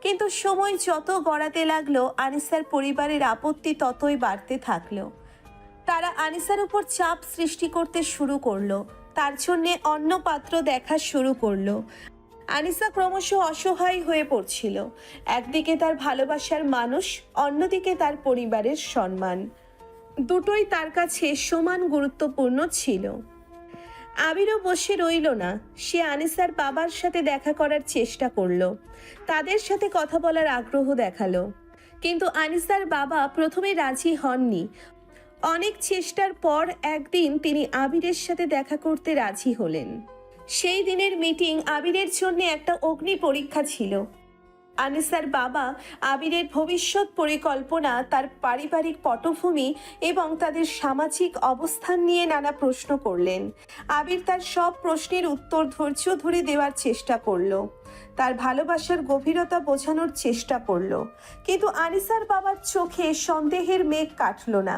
কিন্তু সময় যত গড়াতে লাগলো আনিসার পরিবারের আপত্তি ততই বাড়তে থাকলো। তারা আনিসার উপর চাপ সৃষ্টি করতে শুরু করলো, তার জন্যে অন্য পাত্র দেখা শুরু করলো। আনিসা ক্রমশ অসহায় হয়ে পড়ছিল। একদিকে তার ভালোবাসার মানুষ, অন্যদিকে তার পরিবারের সম্মান, দুটোই তার কাছে সমান গুরুত্বপূর্ণ ছিল। আবিরও বসে রইল না। সে আনিসার বাবার সাথে দেখা করার চেষ্টা করলো, তাদের সাথে কথা বলার আগ্রহ দেখালো। কিন্তু আনিসার বাবা প্রথমে রাজি হননি। অনেক চেষ্টার পর একদিন তিনি আবিরের সাথে দেখা করতে রাজি হলেন। সেই দিনের মিটিং আবিরের জন্য একটা অগ্নি পরীক্ষা ছিল। আনিসার বাবা আবিরের ভবিষ্যৎ পরিকল্পনা, তার পারিবারিক পটভূমি এবং তাদের সামাজিক অবস্থান নিয়ে নানা প্রশ্ন করলেন। আবির তার সব প্রশ্নের উত্তর ধৈর্য ধরে দেওয়ার চেষ্টা করলো, তার ভালোবাসার গভীরতা বোঝানোর চেষ্টা করলো। কিন্তু আনিসার বাবার চোখে সন্দেহের মেঘ কাটল না।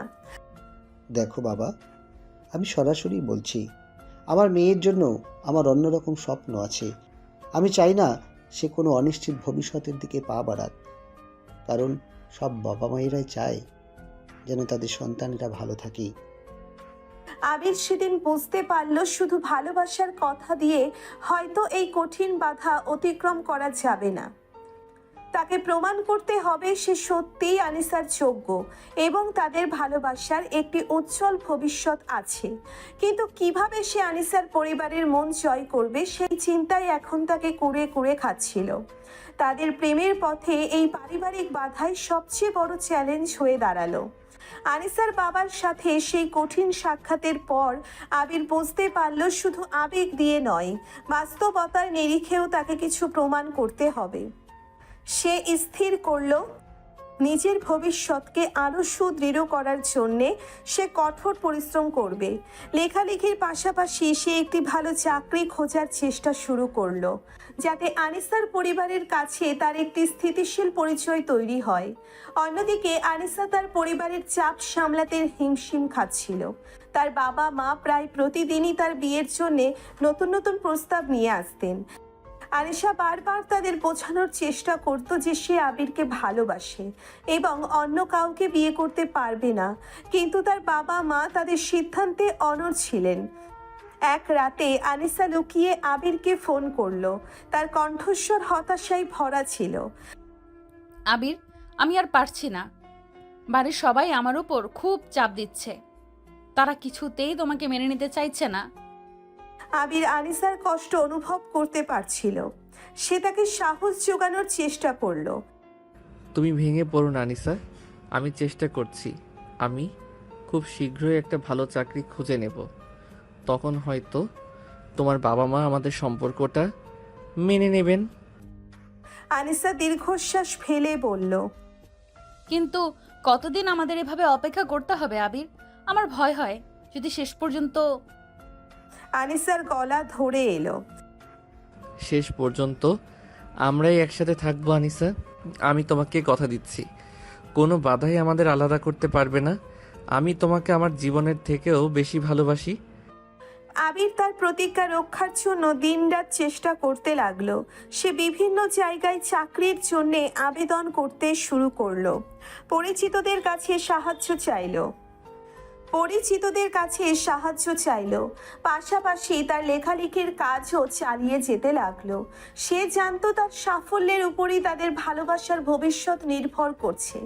দেখো বাবা, আমি সরাসরি বলছি, আমার মেয়ের জন্য আমার অন্যরকম স্বপ্ন আছে। আমি চাই না সে কোনো অনিশ্চিত ভবিষ্যতের দিকে পা বাড়াক, কারণ সব বাবা মায়েরাই চায় যেন তাদের সন্তানেরা ভালো থাকে। আবির সেদিন বুঝতে পারল শুধু ভালোবাসার কথা দিয়ে হয়তো এই কঠিন বাধা অতিক্রম করা যাবে না। তাকে প্রমাণ করতে হবে সে সত্যিই আনিসার যোগ্য এবং তাদের ভালোবাসার একটি উজ্জ্বল ভবিষ্যৎ আছে। কিন্তু কিভাবে সে আনিসার পরিবারের মন জয় করবে সেই চিন্তাই এখন তাকে কুড়ে কুড়ে খাচ্ছিল। তাদের প্রেমের পথে এই পারিবারিক বাধাই সবচেয়ে বড় চ্যালেঞ্জ হয়ে দাঁড়ালো। আনিসার বাবার সাথে সেই কঠিন সাক্ষাতের পর আবির বুঝতে পারল শুধু আবেগ দিয়ে নয়, বাস্তবতার নিরিখেও তাকে কিছু প্রমাণ করতে হবে। সে স্থির করল, নিজের ভবিষ্যৎকে আরও সুদৃঢ় করার জন্যে সে কঠোর পরিশ্রম করবে। লেখালেখির পাশাপাশি সে একটি ভালো চাকরি খোঁজার চেষ্টা শুরু করলো, যাতে আনিসার পরিবারের কাছে তার একটি স্থিতিশীল পরিচয় তৈরি হয়। অন্যদিকে আনিসা তার পরিবারের চাপ সামলাতে হিমশিম খাচ্ছিল। তার বাবা মা প্রায় প্রতিদিনই তার বিয়ের জন্যে নতুন নতুন প্রস্তাব নিয়ে আসতেন। আনিসা বারবার তাদের বোঝানোর চেষ্টা করত যে সে আবিরকে ভালোবাসে এবং অন্য কাউকে বিয়ে করতে পারবে না, কিন্তু তার বাবা মা তাদের সিদ্ধান্তে অনড় ছিলেন। এক রাতে আনিসা লুকিয়ে আবিরকে ফোন করলো। তার কণ্ঠস্বর হতাশায় ভরা ছিল। আবির, আমি আর পারছি না। বাড়ির সবাই আমার উপর খুব চাপ দিচ্ছে। তারা কিছুতেই তোমাকে মেনে নিতে চাইছে না। আবির আনিসার কষ্ট অনুভব করতে পারছিল। সে তাকে সাহস জোগানোর চেষ্টা করলো। তুমি ভেঙে পড়ো না আনিসা, আমি চেষ্টা করছি। আমি খুব শীঘ্রই একটা ভালো চাকরি খুঁজে নেব। তখন হয়তো তোমার বাবা মা আমাদের সম্পর্কটা মেনে নেবেন। আনিসা দীর্ঘশ্বাস ফেলে বলল, কিন্তু কতদিন আমাদের এভাবে অপেক্ষা করতে হবে আবির? আমার ভয় হয় যদি শেষ পর্যন্ত। আনিসার গলা ধরে এলো। শেষ পর্যন্ত আমরাই একসাথে থাকবো আনিসা, আমি তোমাকে কথা দিচ্ছি। কোনো বাধাই আমাদের আলাদা করতে পারবে না। আমি তোমাকে আমার জীবনের থেকেও বেশি ভালোবাসি। আবির তার প্রতিজ্ঞা রক্ষার জন্য দিনরাত চেষ্টা করতে লাগলো। সে বিভিন্ন জায়গায় চাকরির জন্য আবেদন করতে শুরু করলো। পরিচিতদের কাছে সাহায্য চাইলো। পাশাপাশি তার লেখালেখির কাজও চালিয়ে যেতে লাগলো। সে জানতো তার সাফল্যের উপরই তাদের ভালোবাসার ভবিষ্যৎ নির্ভর করছে।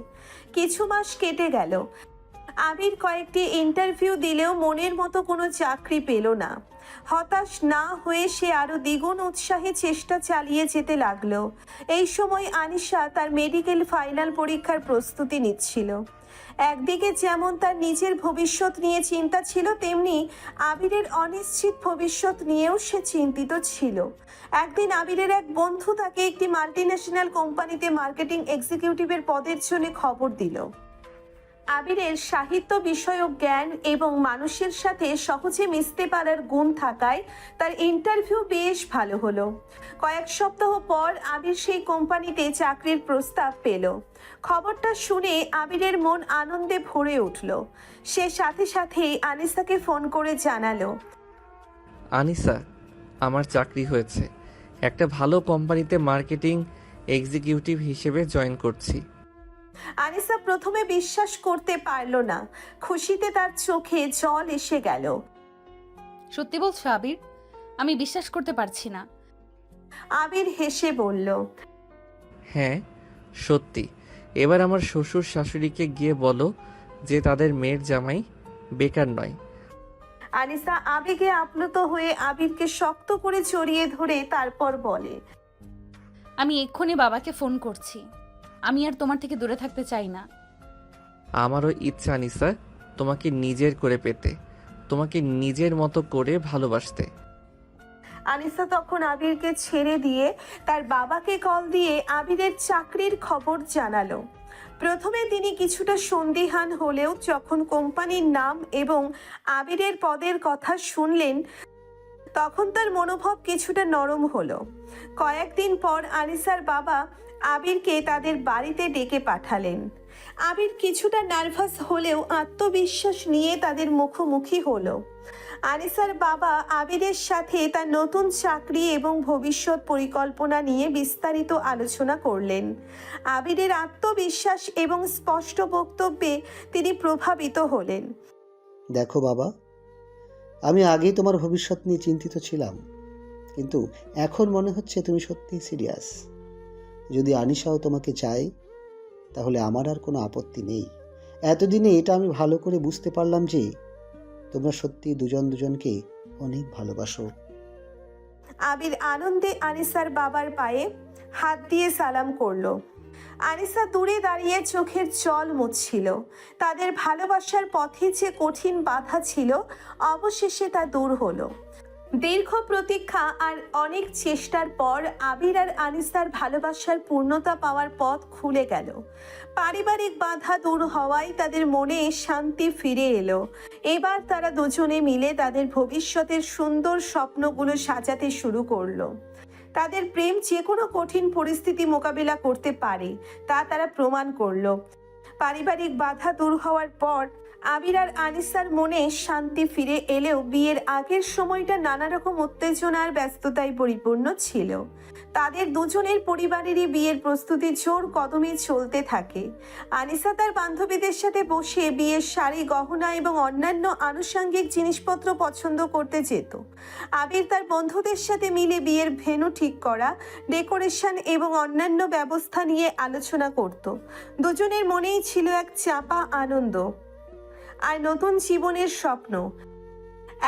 কিছু মাস কেটে গেল। আবির কয়েকটি ইন্টারভিউ দিলেও মনের মতো কোনো চাকরি পেল না। হতাশ না হয়ে সে আরো দ্বিগুণ উৎসাহে চেষ্টা চালিয়ে যেতে লাগলো। এই সময় আনিশা তার মেডিকেল ফাইনাল পরীক্ষার প্রস্তুতি নিচ্ছিল। একদিকে যেমন তার নিজের ভবিষ্যৎ নিয়ে চিন্তা ছিল, তেমনি আবিরের অনিশ্চিত ভবিষ্যৎ নিয়েও সে চিন্তিত ছিল। একদিন আবিরের এক বন্ধু তাকে একটি মাল্টিন্যাশনাল কোম্পানিতে মার্কেটিং এক্সিকিউটিভের পদের জন্য খবর দিল। আবিরের সাহিত্য বিষয়ক জ্ঞান এবং মানুষের সাথে সহজে মিশতে পারার গুণ থাকায় তার ইন্টারভিউ বেশ ভালো হলো। কয়েক সপ্তাহ পর আবির সেই কোম্পানিতে চাকরির প্রস্তাব পেল। খবরটা শুনে আবিরের মন আনন্দে ভরে উঠল। সে সাথে সাথেই আনিসাকে ফোন করে জানালো, আনিসা, আমার চাকরি হয়েছে। একটা ভালো কোম্পানিতে মার্কেটিং এক্সিকিউটিভ হিসেবে জয়েন করছি। আনিসা প্রথমে বিশ্বাস করতে পারল না। খুশিতে তার চোখে জল এসে গেল। সত্যি বলছো আবির? আমি বিশ্বাস করতে পারছি না। আবির হেসে বলল, হ্যাঁ সত্যি। এবার আমার শ্বশুর শাশুড়িকে গিয়ে বলো যে তাদের মেয়ের জামাই বেকার নয়। আনিসা আবেগে আপ্লুত হয়ে আবিরকে শক্ত করে জড়িয়ে ধরে তারপর বলে, আমি এক্ষুনি বাবাকে ফোন করছি। আমি আর তোমার থেকে দূরে থাকতে চাই না। আমারও ইচ্ছা আনিসা, তোমাকে নিজের করে পেতে, তোমাকে নিজের মতো করে ভালোবাসতে। আনিসা তখন আবিরকে ছেড়ে দিয়ে তার বাবাকে কল দিয়ে আবিরের চাকরির খবর জানালো। প্রথমে তিনি কিছুটা সন্দিহান হলেও যখন কোম্পানির নাম এবং আবিরের পদের কথা শুনলেন, তখন তার মনোভাব কিছুটা নরম হলো। কয়েকদিন পর আনিসার বাবা আবিরকে তাদের বাড়িতে ডেকে পাঠালেন। আবির কিছুটা নার্ভাস হলেও আত্মবিশ্বাস নিয়ে তাদের মুখোমুখি হলো। আনিসার বাবা আবিরের সাথে তার নতুন চাকরি এবং ভবিষ্যৎ পরিকল্পনা নিয়ে বিস্তারিত আলোচনা করলেন। আবিরের আত্মবিশ্বাস এবং স্পষ্ট বক্তব্যে তিনি প্রভাবিত হলেন। দেখো বাবা, আমি আগেই তোমার ভবিষ্যৎ নিয়ে চিন্তিত ছিলাম, কিন্তু এখন মনে হচ্ছে তুমি সত্যিই সিরিয়াস। যদি আনিশাও তোমাকে চায় তাহলে আমার আর কোনো আপত্তি নেই। এতদিনে এটা আমি ভালো করে বুঝতে পারলাম যে তোমরা সত্যি দুজন দুজনকে অনেক ভালোবাসো। আবির আনন্দে আনিসার বাবার পায়ে হাত দিয়ে সালাম করলো। আনিসা দূরে দাঁড়িয়ে চোখের জল মুছছিল। তাদের ভালোবাসার পথে যে কঠিন বাধা ছিল, অবশেষে তা দূর হলো। দীর্ঘ প্রতীক্ষা আর অনেক চেষ্টার পর আবির আর আনিসার ভালোবাসার পূর্ণতা পাওয়ার পথ খুলে গেল। পারিবারিক বাধা দূর হওয়ায় তাদের মনে শান্তি ফিরে এলো। এবার তারা দুজনে মিলে তাদের ভবিষ্যতের সুন্দর স্বপ্নগুলো সাজাতে শুরু করলো। তাদের প্রেম যে কোনো কঠিন পরিস্থিতি মোকাবিলা করতে পারে তা তারা প্রমাণ করলো। পারিবারিক বাধা দূর হওয়ার পর আবির আর আনিসার মনে শান্তি ফিরে এলেও বিয়ের আগের সময়টা নানা রকম উত্তেজনা আর ব্যস্ততায় পরিপূর্ণ ছিল। তাদের দুজনের পরিবারেরই বিয়ের প্রস্তুতি জোর কদমে চলতে থাকে। আনিসা তার বান্ধবীদের সাথে বসে বিয়ের শাড়ি, গহনা এবং অন্যান্য আনুষঙ্গিক জিনিসপত্র পছন্দ করতে যেত। আবির তার বন্ধুদের সাথে মিলে বিয়ের ভেন্যু ঠিক করা, ডেকোরেশন এবং অন্যান্য ব্যবস্থা নিয়ে আলোচনা করত। দুজনের মনেই ছিল এক চাপা আনন্দ আর নতুন জীবনের স্বপ্ন।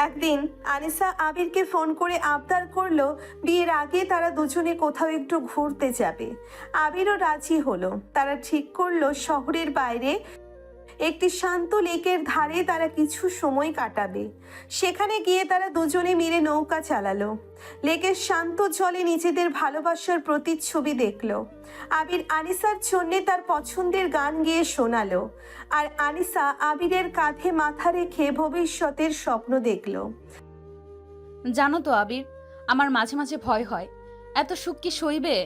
একদিন আনিসা আবিরকে ফোন করে আবদার করলো বিয়ের আগে তারা দুজনে কোথাও একটু ঘুরতে যাবে। আবিরও রাজি হলো। তারা ঠিক করলো শহরের বাইরে একটি শান্ত লেকের ধারে তারা কিছু সময় কাটাবে। সেখানে গিয়ে তারা দুজনে মিলে নৌকা চালালো। লেকের শান্ত জলে নিজেদের ভালোবাসার প্রতিচ্ছবি দেখলো। আবির আনিসার জন্যে তার পছন্দের গান গেয়ে শোনালো, আর আনিসা আবিরের কাঁধে মাথা রেখে ভবিষ্যতের স্বপ্ন দেখলো। জানো তো আবির, আমার মাঝে মাঝে ভয় হয়, এত সুখ কি সইবে?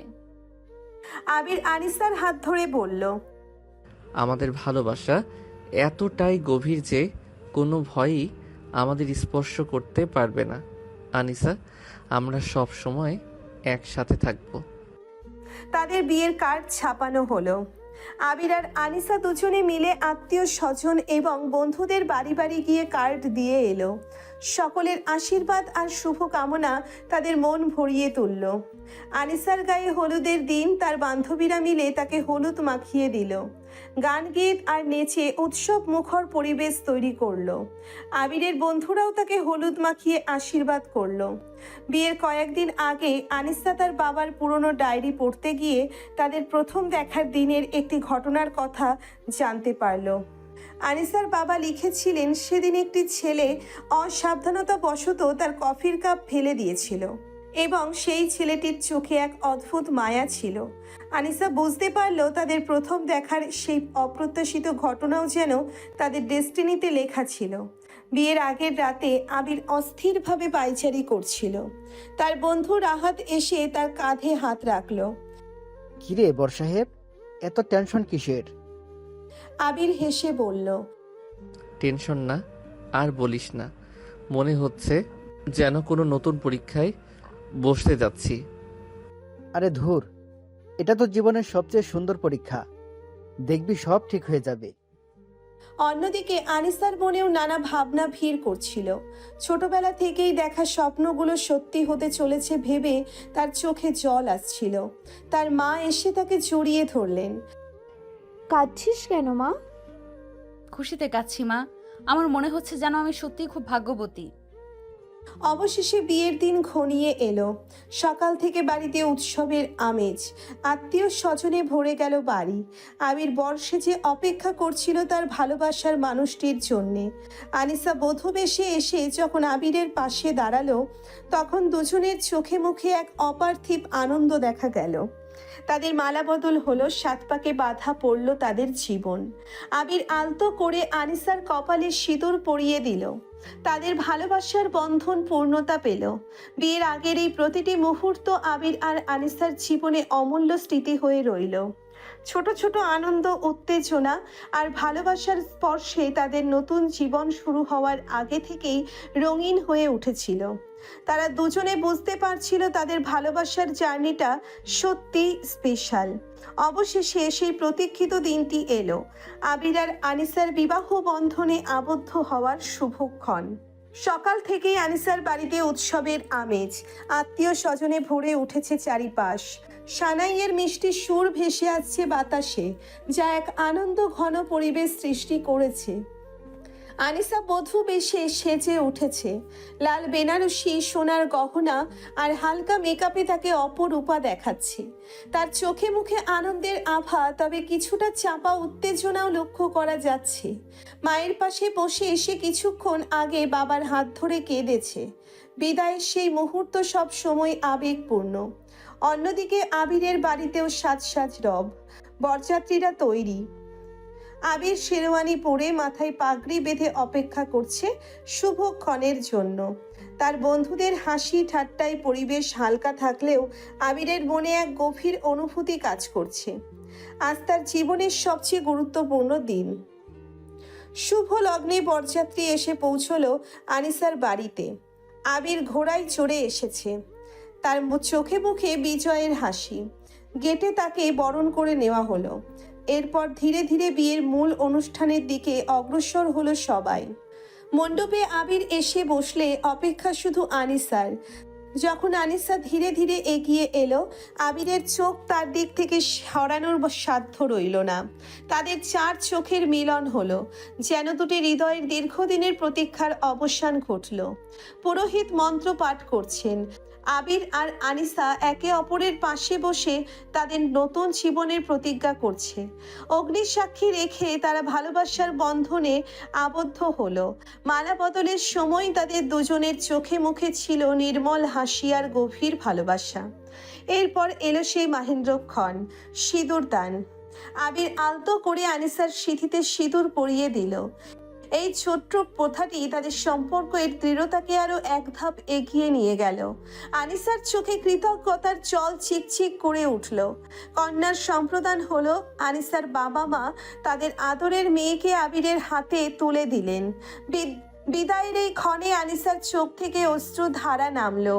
আবির আনিসার হাত ধরে বলল, আমাদের ভালোবাসা এতটাই গভীর যে কোনো ভয়ই আমাদের স্পর্শ করতে পারবে না। আনিসা, আমরা সব সময় একসাথে থাকবো। তাদের বিয়ের কার্ড ছাপানো হলো। আবির আর আনিসা দুজনে মিলে আত্মীয় স্বজন এবং বন্ধুদের বাড়ি বাড়ি গিয়ে কার্ড দিয়ে এলো। সকলের আশীর্বাদ আর শুভকামনা তাদের মন ভরিয়ে তুলল। আনিসার গায়ে হলুদের দিন তার বান্ধবীরা মিলে তাকে হলুদ মাখিয়ে দিল। গান গীত আর নেচে উৎসব মুখর পরিবেশ তৈরি করলো। আবিরের বন্ধুরাও তাকে হলুদ মাখিয়ে আশীর্বাদ করলো। বিয়ের কয়েকদিন আগে আনিসা তার বাবার পুরনো ডায়েরি পড়তে গিয়ে তাদের প্রথম দেখার দিনের একটি ঘটনার কথা জানতে পারল। আনিসার বাবা লিখেছিলেন সেদিন একটি ছেলে অসাবধানতাবশত তার কফির কাপ ফেলে দিয়েছিল এবং সেই ছেলেটির চোখে এক অদ্ভুত মায়া ছিল। আনিসা বুঝতে পারল তাদের প্রথম দেখার সেই অপ্রত্যাশিত ঘটনাও যেন তাদের ডেস্টিনিতে লেখা ছিল। বিয়ের আগের রাতে আবির অস্থিরভাবে পায়চারি করছিল। তার বন্ধু রাহাত এসে তার কাঁধে হাত রাখল। কিরে বর সাহেব, এত টেনশন কিসের? আবির হেসে বলল, টেনশন না, আর বলিস না। মনে হচ্ছে যেন কোনো নতুন পরীক্ষায় বসতে যাচ্ছি। আরে ধুর, এটা তো জীবনের সবচেয়ে সুন্দর পরীক্ষা। দেখবি সব ঠিক হয়ে যাবে। অন্যদিকে আনিসার মনেও নানা ভাবনা ভিড় করছিল। ছোটবেলা থেকেই দেখা স্বপ্নগুলো সত্যি হতে চলেছে ভেবে তার চোখে জল আসছিল। তার মা এসে তাকে জড়িয়ে ধরলেন। কাঁদছিস কেন মা? খুশিতে কাচ্ছি মা, আমার মনে হচ্ছে যেন আমি সত্যিই খুব ভাগ্যবতী। অবশেষে বিয়ের দিন ঘনিয়ে এলো। সকাল থেকে বাড়িতে উৎসবের আমেজ। আত্মীয় স্বজনে ভরে গেল বাড়ি। আবির বর্ষে যে অপেক্ষা করছিল তার ভালোবাসার মানুষটির জন্যে। আনিসা বধূ বেশে এসে যখন আবিরের পাশে দাঁড়ালো, তখন দুজনের চোখে মুখে এক অপার্থিব আনন্দ দেখা গেল। তাদের মালা বদল হলো, সাত পাকে বাঁধা পড়ল তাদের জীবন। আবির আলতো করে আনিসার কপালে সিঁদুর পরিয়ে দিল। তাদের ভালোবাসার বন্ধন পূর্ণতা পেল। বিয়ের আগের এই প্রতিটি মুহূর্ত আবির আর আনিসার জীবনে অমূল্য স্মৃতি হয়ে রইল। ছোট ছোট আনন্দ, উত্তেজনা আর ভালোবাসার স্পর্শে তাদের নতুন জীবন শুরু হওয়ার আগে থেকেই রঙিন হয়ে উঠেছিল। তারা দুজনে বুঝতে পারছিল তাদের ভালোবাসার জার্নিটা সত্যি স্পেশাল। অবশেষে সেই প্রতীক্ষিত দিনটি এলো, আবির আর আনিসার বিবাহ বন্ধনে আবদ্ধ হওয়ার শুভক্ষণ। সকাল থেকেই আনিসার বাড়িতে উৎসবের আমেজ। আত্মীয় স্বজনে ভরে উঠেছে চারিপাশ। সানাইয়ের মিষ্টি সুর ভেসে আসছে বাতাসে, যা এক আনন্দ ঘন পরিবেশ সৃষ্টি করেছে। আনিসা বধূ বেশে সেজে উঠেছে। লাল বেনারসি, সোনার গহনা আর হালকা মেকআপে তাকে অপরূপা দেখাচ্ছে। তার চোখে মুখে আনন্দের আভা, তবে কিছুটা চাপা উত্তেজনাও লক্ষ্য করা যাচ্ছে। মায়ের পাশে বসে এসে কিছুক্ষণ আগে বাবার হাত ধরে কেঁদেছে। বিদায়ের সেই মুহূর্ত সব সময় আবেগপূর্ণ। অন্যদিকে আবিরের বাড়িতেও সাজ সাজ রব। বরযাত্রীরা তৈরি। আবির শেরওয়ানি পরে মাথায় পাগড়ি বেঁধে অপেক্ষা করছে শুভক্ষণের জন্য। তার বন্ধুদের হাসি ঠাট্টায় পরিবেশ হালকা থাকলেও আবিরের মনে এক গভীর অনুভূতি কাজ করছে। আজ তার জীবনের সবচেয়ে গুরুত্বপূর্ণ দিন। শুভ লগ্নে বরযাত্রী এসে পৌঁছলো আনিসার বাড়িতে। আবির ঘোড়ায় চড়ে এসেছে, তার চোখে মুখে বিজয়ের হাসি। গেটে তাকে বরণ করে নেওয়া হলো। এরপর ধীরে ধীরে বিয়ের মূল অনুষ্ঠানের দিকে অগ্রসর হলো সবাই। মণ্ডপে আবির এসে বসলে অপেক্ষা শুধু আনিসার। যখন আনিসা ধীরে ধীরে এগিয়ে এলো, আবিরের চোখ তার দিক থেকে সরানোর সাধ্য রইল না। তাদের চার চোখের মিলন হলো, যেন দুটি হৃদয়ের দীর্ঘদিনের প্রতীক্ষার অবসান ঘটল। পুরোহিত মন্ত্র পাঠ করছেন। আবির আর আনিসা একে অপরের পাশে বসে তাদের নতুন জীবনের প্রতিজ্ঞা করছে। অগ্নি সাক্ষী রেখে তারা ভালোবাসার বন্ধনে আবদ্ধ হলো। মালা বদলের সময় তাদের দুজনের চোখে মুখে ছিল নির্মল হাসি আর গভীর ভালোবাসা। এরপর এলো সেই মাহেন্দ্রক্ষণ, সিঁদুর দান। আবির আলতো করে আনিসার সিঁথিতে সিঁদুর পরিয়ে দিল। এই ছোট্ট প্রথাটি তাদের সম্পর্কের দৃঢ়তাকে আরো এক ধাপ এগিয়ে নিয়ে গেল। আনিসার চোখে কৃতজ্ঞতার জল চিকচিক করে উঠল। কন্যার সম্প্রদান হলো। আনিসার বাবা মা তাদের আদরের মেয়েকে আবিরের হাতে তুলে দিলেন। বিদায়ের এই ক্ষণে আনিসার চোখ থেকে অশ্রু ধারা নামলো,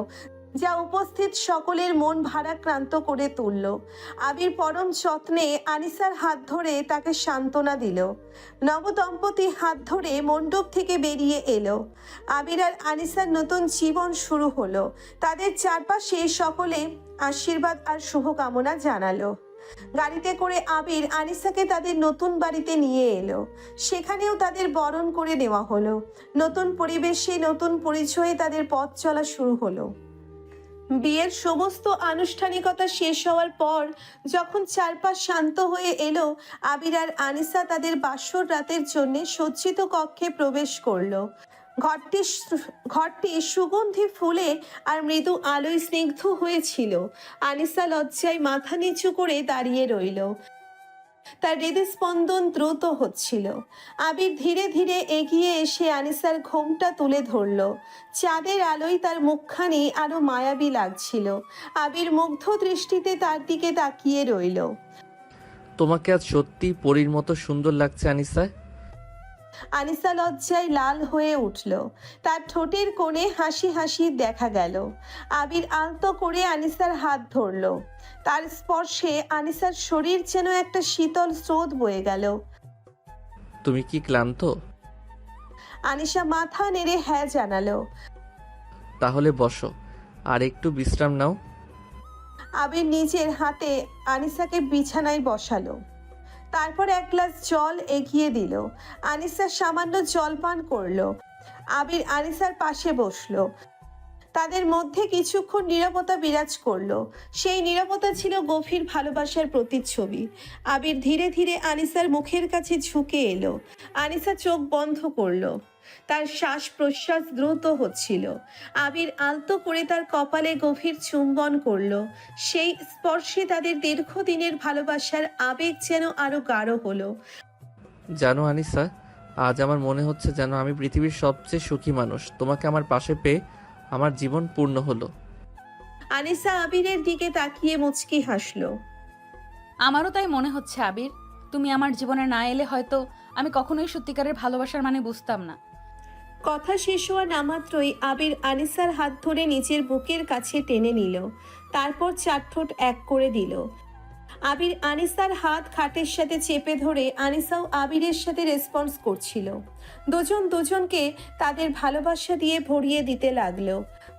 যা উপস্থিত সকলের মন ভারাক্রান্ত করে তুলল। আবির পরম যত্নে আনিসার হাত ধরে তাকে সান্ত্বনা দিল। নবদম্পতি হাত ধরে মণ্ডপ থেকে বেরিয়ে এলো। আবির আর আনিসার নতুন জীবন শুরু হলো। তাদের চারপাশে সকলে আশীর্বাদ আর শুভকামনা জানালো। গাড়িতে করে আবির আনিসাকে তাদের নতুন বাড়িতে নিয়ে এলো। সেখানেও তাদের বরণ করে নেওয়া হলো। নতুন পরিবেশে নতুন পরিচয়ে তাদের পথ চলা শুরু হলো। বিয়ের সমস্ত আনুষ্ঠানিকতা শেষ হওয়ার পর যখন চারপাশ শান্ত হয়ে এলো, আবির আর আনিসা তাদের বাসর রাতের জন্য সজ্জিত কক্ষে প্রবেশ করলো। ঘরটি সুগন্ধি ফুলে আর মৃদু আলোয় স্নিগ্ধ হয়েছিল। আনিসা লজ্জায় মাথা নিচু করে দাঁড়িয়ে রইল। তার হৃদস্পন্দন দ্রুত হচ্ছিল। আবির ধীরে ধীরে এগিয়ে এসে আনিসার ঘোমটা তুলে ধরল। চাঁদের আলোয় তার মুখখানি আরো মায়াবী লাগছিল। আবির মুগ্ধ দৃষ্টিতে তার দিকে তাকিয়ে রইল। তোমাকে আজ সত্যি পরীর মতো সুন্দর লাগছে আনিসা। আনিসা লজ্জায় লাল হয়ে উঠল। তার ঠোঁটের কোণে হাসি হাসি দেখা গেল। আবির আলতো করে আনিসার হাত ধরল। তার স্পর্শে আনিসার শরীর যেন একটা শীতল স্রোত বয়ে গেল। তুমি কি ক্লান্ত? আনিসা মাথা নেড়ে হ্যাঁ জানালো। তাহলে বসো আর একটু বিশ্রাম নাও। আবির নিজের হাতে আনিসাকে বিছানায় বসালো। তারপর এক গ্লাস জল এগিয়ে দিল। আনিসা সামান্য জল পান করলো। আবির আনিসার পাশে বসলো। তাদের মধ্যে কিছুক্ষণ নীরবতা বিরাজ করলো। সেই নীরবতা ছিল গভীর ভালোবাসার প্রতিচ্ছবি। আবির ধীরে ধীরে আনিসার মুখের কাছে ঝুঁকে এলো। আনিসা চোখ বন্ধ করলো। তার শ্বাস প্রশ্বাস দ্রুত হচ্ছিল। আবির আলতো করে তার কপালে গভীর চুম্বন করলো। সেই স্পর্শে তাদের দীর্ঘদিনের ভালোবাসার আবেগ যেন আরো গাঢ় হলো। জানো আনিসা, আজ আমার মনে হচ্ছে যেন আমি পৃথিবীর সবচেয়ে সুখী মানুষ। তোমাকে আমার পাশে পেয়ে আমার জীবন পূর্ণ হলো। আনিসা আবিরের দিকে তাকিয়ে মুচকি হাসলো। আমারও তাই মনে হচ্ছে আবির। তুমি আমার জীবনে না এলে হয়তো আমি কখনোই সত্যিকারের ভালোবাসার মানে বুঝতাম না। কথা শেষ হওয়া না মাত্রই আবির আনিসার হাত ধরে নিজের বুকের কাছে টেনে নিল। তারপর চার ঠোঁট এক করে দিল। আবির আনিসার হাত খাটের সাথে চেপে ধরে আনিসাও আবিরের সাথে রেসপন্স করছিল। দুজন দুজনকে তাদের ভালোবাসা দিয়ে ভরিয়ে দিতে লাগলো।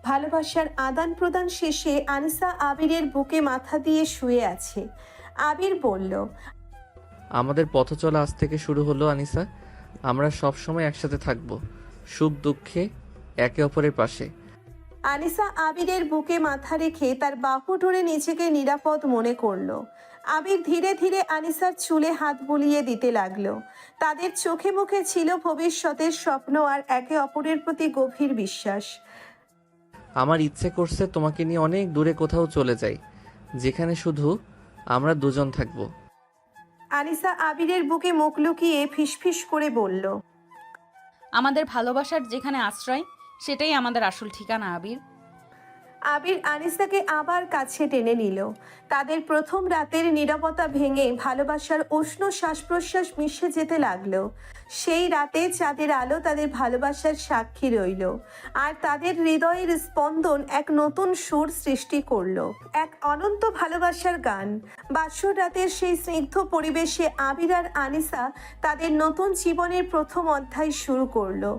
ভালোবাসার আদান প্রদান শেষে আনিসা আবিরের বুকে মাথা দিয়ে শুয়ে আছে। আবির বলল, আমাদের পথ চলা আজ থেকে শুরু হলো আনিসা। আমরা সব সময় একসাথে থাকবো, সুখ দুঃখে একে অপরের পাশে। আনিসা আবিরের বুকে মাথা রেখে তার বাহু ধরে নিজেকে নিরাপদ মনে করলো। আবির ধীরে ধীরে আনিসার চুলে হাত বুলিয়ে দিতে লাগলো। তাদের চোখে মুখে ছিল ভবিষ্যতের স্বপ্ন আর একে অপরের প্রতি গভীর বিশ্বাস। আমার ইচ্ছে করছে তোমাকে নিয়ে অনেক দূরে কোথাও চলে যাই, যেখানে শুধু আমরা দুজন থাকবো। আনিসা আবিরের বুকে মুখ লুকিয়ে ফিসফিস করে বলল, আমাদের ভালোবাসার যেখানে আশ্রয়, সেটাই আমাদের আসল ঠিকানা আবির। আবির আনিসাকে আবার কাছে টেনে নিল। তাদের প্রথম রাতের নীরবতা ভেঙে ভালোবাসার উষ্ণ শ্বাস প্রশ্বাস মিশে যেতে লাগলো। সেই রাতে চাঁদের আলো তাদের ভালোবাসার সাক্ষী রইল, আর তাদের হৃদয়ের স্পন্দন এক নতুন সুর সৃষ্টি করলো, এক অনন্ত ভালোবাসার গান। বাসর রাতের সেই স্নিগ্ধ পরিবেশে আবির আর আনিসা তাদের নতুন জীবনের প্রথম অধ্যায় শুরু করলো।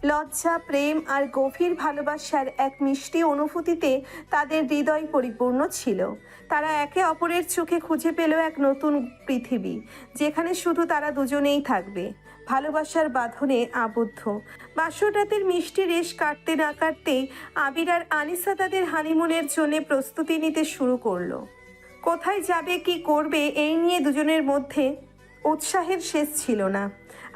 লজ্জা, প্রেম আর গভীর ভালোবাসার এক মিষ্টি অনুভূতিতে তাদের হৃদয় পরিপূর্ণ ছিল। তারা একে অপরের চোখে খুঁজে পেল এক নতুন পৃথিবী, যেখানে শুধু তারা দুজনেই থাকবে, ভালোবাসার বাঁধনে আবদ্ধ। বাসর রাতের মিষ্টি রেশ কাটতে না কাটতেই আবির আর আনিসা তাদের হানিমুনের জন্য প্রস্তুতি নিতে শুরু করলো। কোথায় যাবে, কি করবে, এই নিয়ে দুজনের মধ্যে উৎসাহের শেষ ছিল না।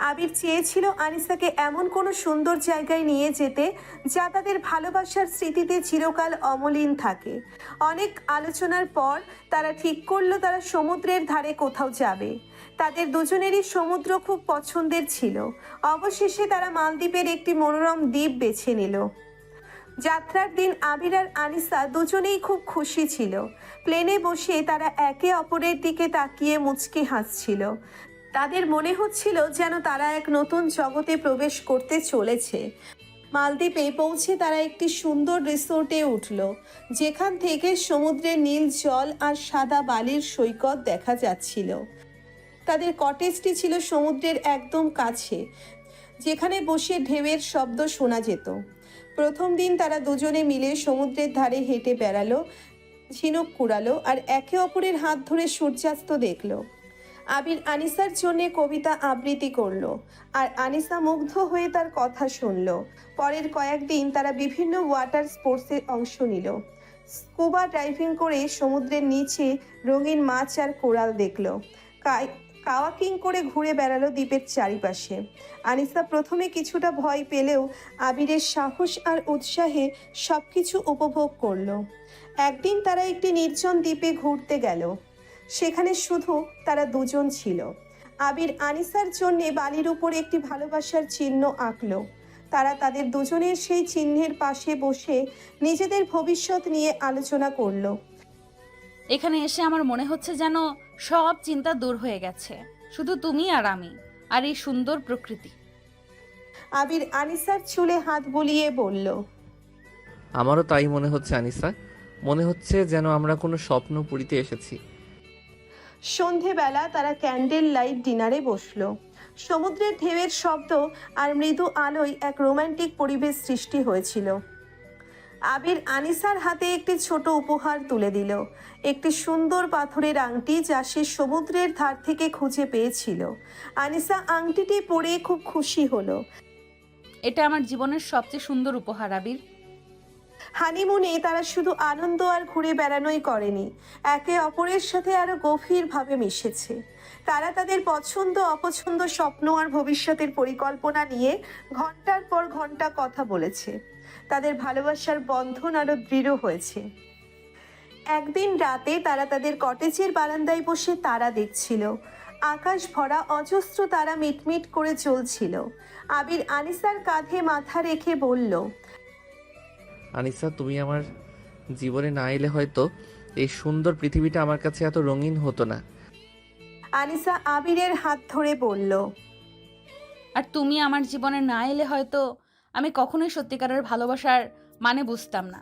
আবির চেয়েছিল আনিসাকে এমন কোনো সুন্দর জায়গায় নিয়ে যেতে যা তাদের ভালোবাসার স্মৃতিতে চিরকাল অমলিন থাকে। অনেক আলোচনার পর তারা ঠিক করলো তারা সমুদ্রের ধারে কোথাও যাবে। তাদের দুজনেরই সমুদ্র খুব পছন্দের ছিল। অবশেষে তারা মালদ্বীপের একটি মনোরম দ্বীপ বেছে নিল। যাত্রার দিন আবির আর আনিসা দুজনেই খুব খুশি ছিল। প্লেনে বসে তারা একে অপরের দিকে তাকিয়ে মুচকি হাসছিল। তাদের মনে হচ্ছিল যেন তারা এক নতুন জগতে প্রবেশ করতে চলেছে। মালদ্বীপে পৌঁছে তারা একটি সুন্দর রিসোর্টে উঠল, যেখান থেকে সমুদ্রের নীল জল আর সাদা বালির সৈকত দেখা যাচ্ছিল। তাদের কটেজটি ছিল সমুদ্রের একদম কাছে, যেখানে বসে ঢেউয়ের শব্দ শোনা যেত। প্রথম দিন তারা দুজনে মিলে সমুদ্রের ধারে হেঁটে বেড়ালো, ঝিনুক কুড়ালো আর একে অপরের হাত ধরে সূর্যাস্ত দেখলো। আবির আনিসার জন্য কবিতা আবৃত্তি করলো, আর আনিসা মুগ্ধ হয়ে তার কথা শুনলো। পরের কয়েকদিন তারা বিভিন্ন ওয়াটার স্পোর্টসে অংশ নিল। স্কুবা ড্রাইভিং করে সমুদ্রের নিচে রঙিন মাছ আর কোরাল দেখলো। কায়াকিং করে ঘুরে বেড়ালো দ্বীপের চারিপাশে। আনিসা প্রথমে কিছুটা ভয় পেলেও আবিরের সাহস আর উৎসাহে সবকিছু উপভোগ করলো। একদিন তারা একটি নির্জন দ্বীপে ঘুরতে গেল। সেখানে শুধু তারা দুজন ছিল। আবির আনিসার জন্যে বালির উপর একটি ভালোবাসার চিহ্ন আঁকলো। তারা তাদের দুজনের সেই চিহ্নের পাশে বসে নিজেদের ভবিষ্যৎ নিয়ে আলোচনা করলো। এখানে এসে আমার মনে হচ্ছে যেন সব চিন্তা দূর হয়ে গেছে, শুধু তুমি আর আমি আর এই সুন্দর প্রকৃতি। আবির আনিসার চুলে হাত বুলিয়ে বলল, আমারও তাই মনে হচ্ছে আনিসা, মনে হচ্ছে যেন আমরা কোনো স্বপ্নপুরীতে এসেছি। সন্ধেবেলা তারা ক্যান্ডেল লাইট ডিনারে বসলো। সমুদ্রের ঢেউয়ের শব্দ আর মৃদু আলোয় এক রোমান্টিক পরিবেশ সৃষ্টি হয়েছিল। আবির আনিসার হাতে একটি ছোট উপহার তুলে দিল, একটি সুন্দর পাথরের আংটি যা সে সমুদ্রের ধার থেকে খুঁজে পেয়েছিল। আনিসা আংটিটি পরে খুব খুশি হলো। এটা আমার জীবনের সবচেয়ে সুন্দর উপহার আবির। হানিমুনে তারা শুধু আনন্দ আর ঘুরে বেড়ানোই করেনি, একে অপরের সাথে আরো গভীরভাবে মিশেছে। তারা তাদের পছন্দ, অপছন্দ, স্বপ্ন আর ভবিষ্যতের পরিকল্পনা নিয়ে ঘন্টার পর ঘন্টা কথা বলেছে। তাদের ভালোবাসার বন্ধন আরো দৃঢ় হয়েছে। একদিন রাতে তারা তাদের কটেজের বারান্দায় বসে তারা দেখছিল। আকাশ ভরা অজস্র তারা মিটমিট করে জ্বলছিল। আবির আনিসার কাঁধে মাথা রেখে বলল, আনিসা, তুমি আমার জীবনে না এলে হয়তো এই সুন্দর পৃথিবীটা আমার কাছে এত রঙিন হতো না। আনিসা আবিরের হাত ধরে বলল, আর তুমি আমার জীবনে না এলে হয়তো আমি কখনোই সত্যিকারের ভালোবাসার মানে বুঝতাম না।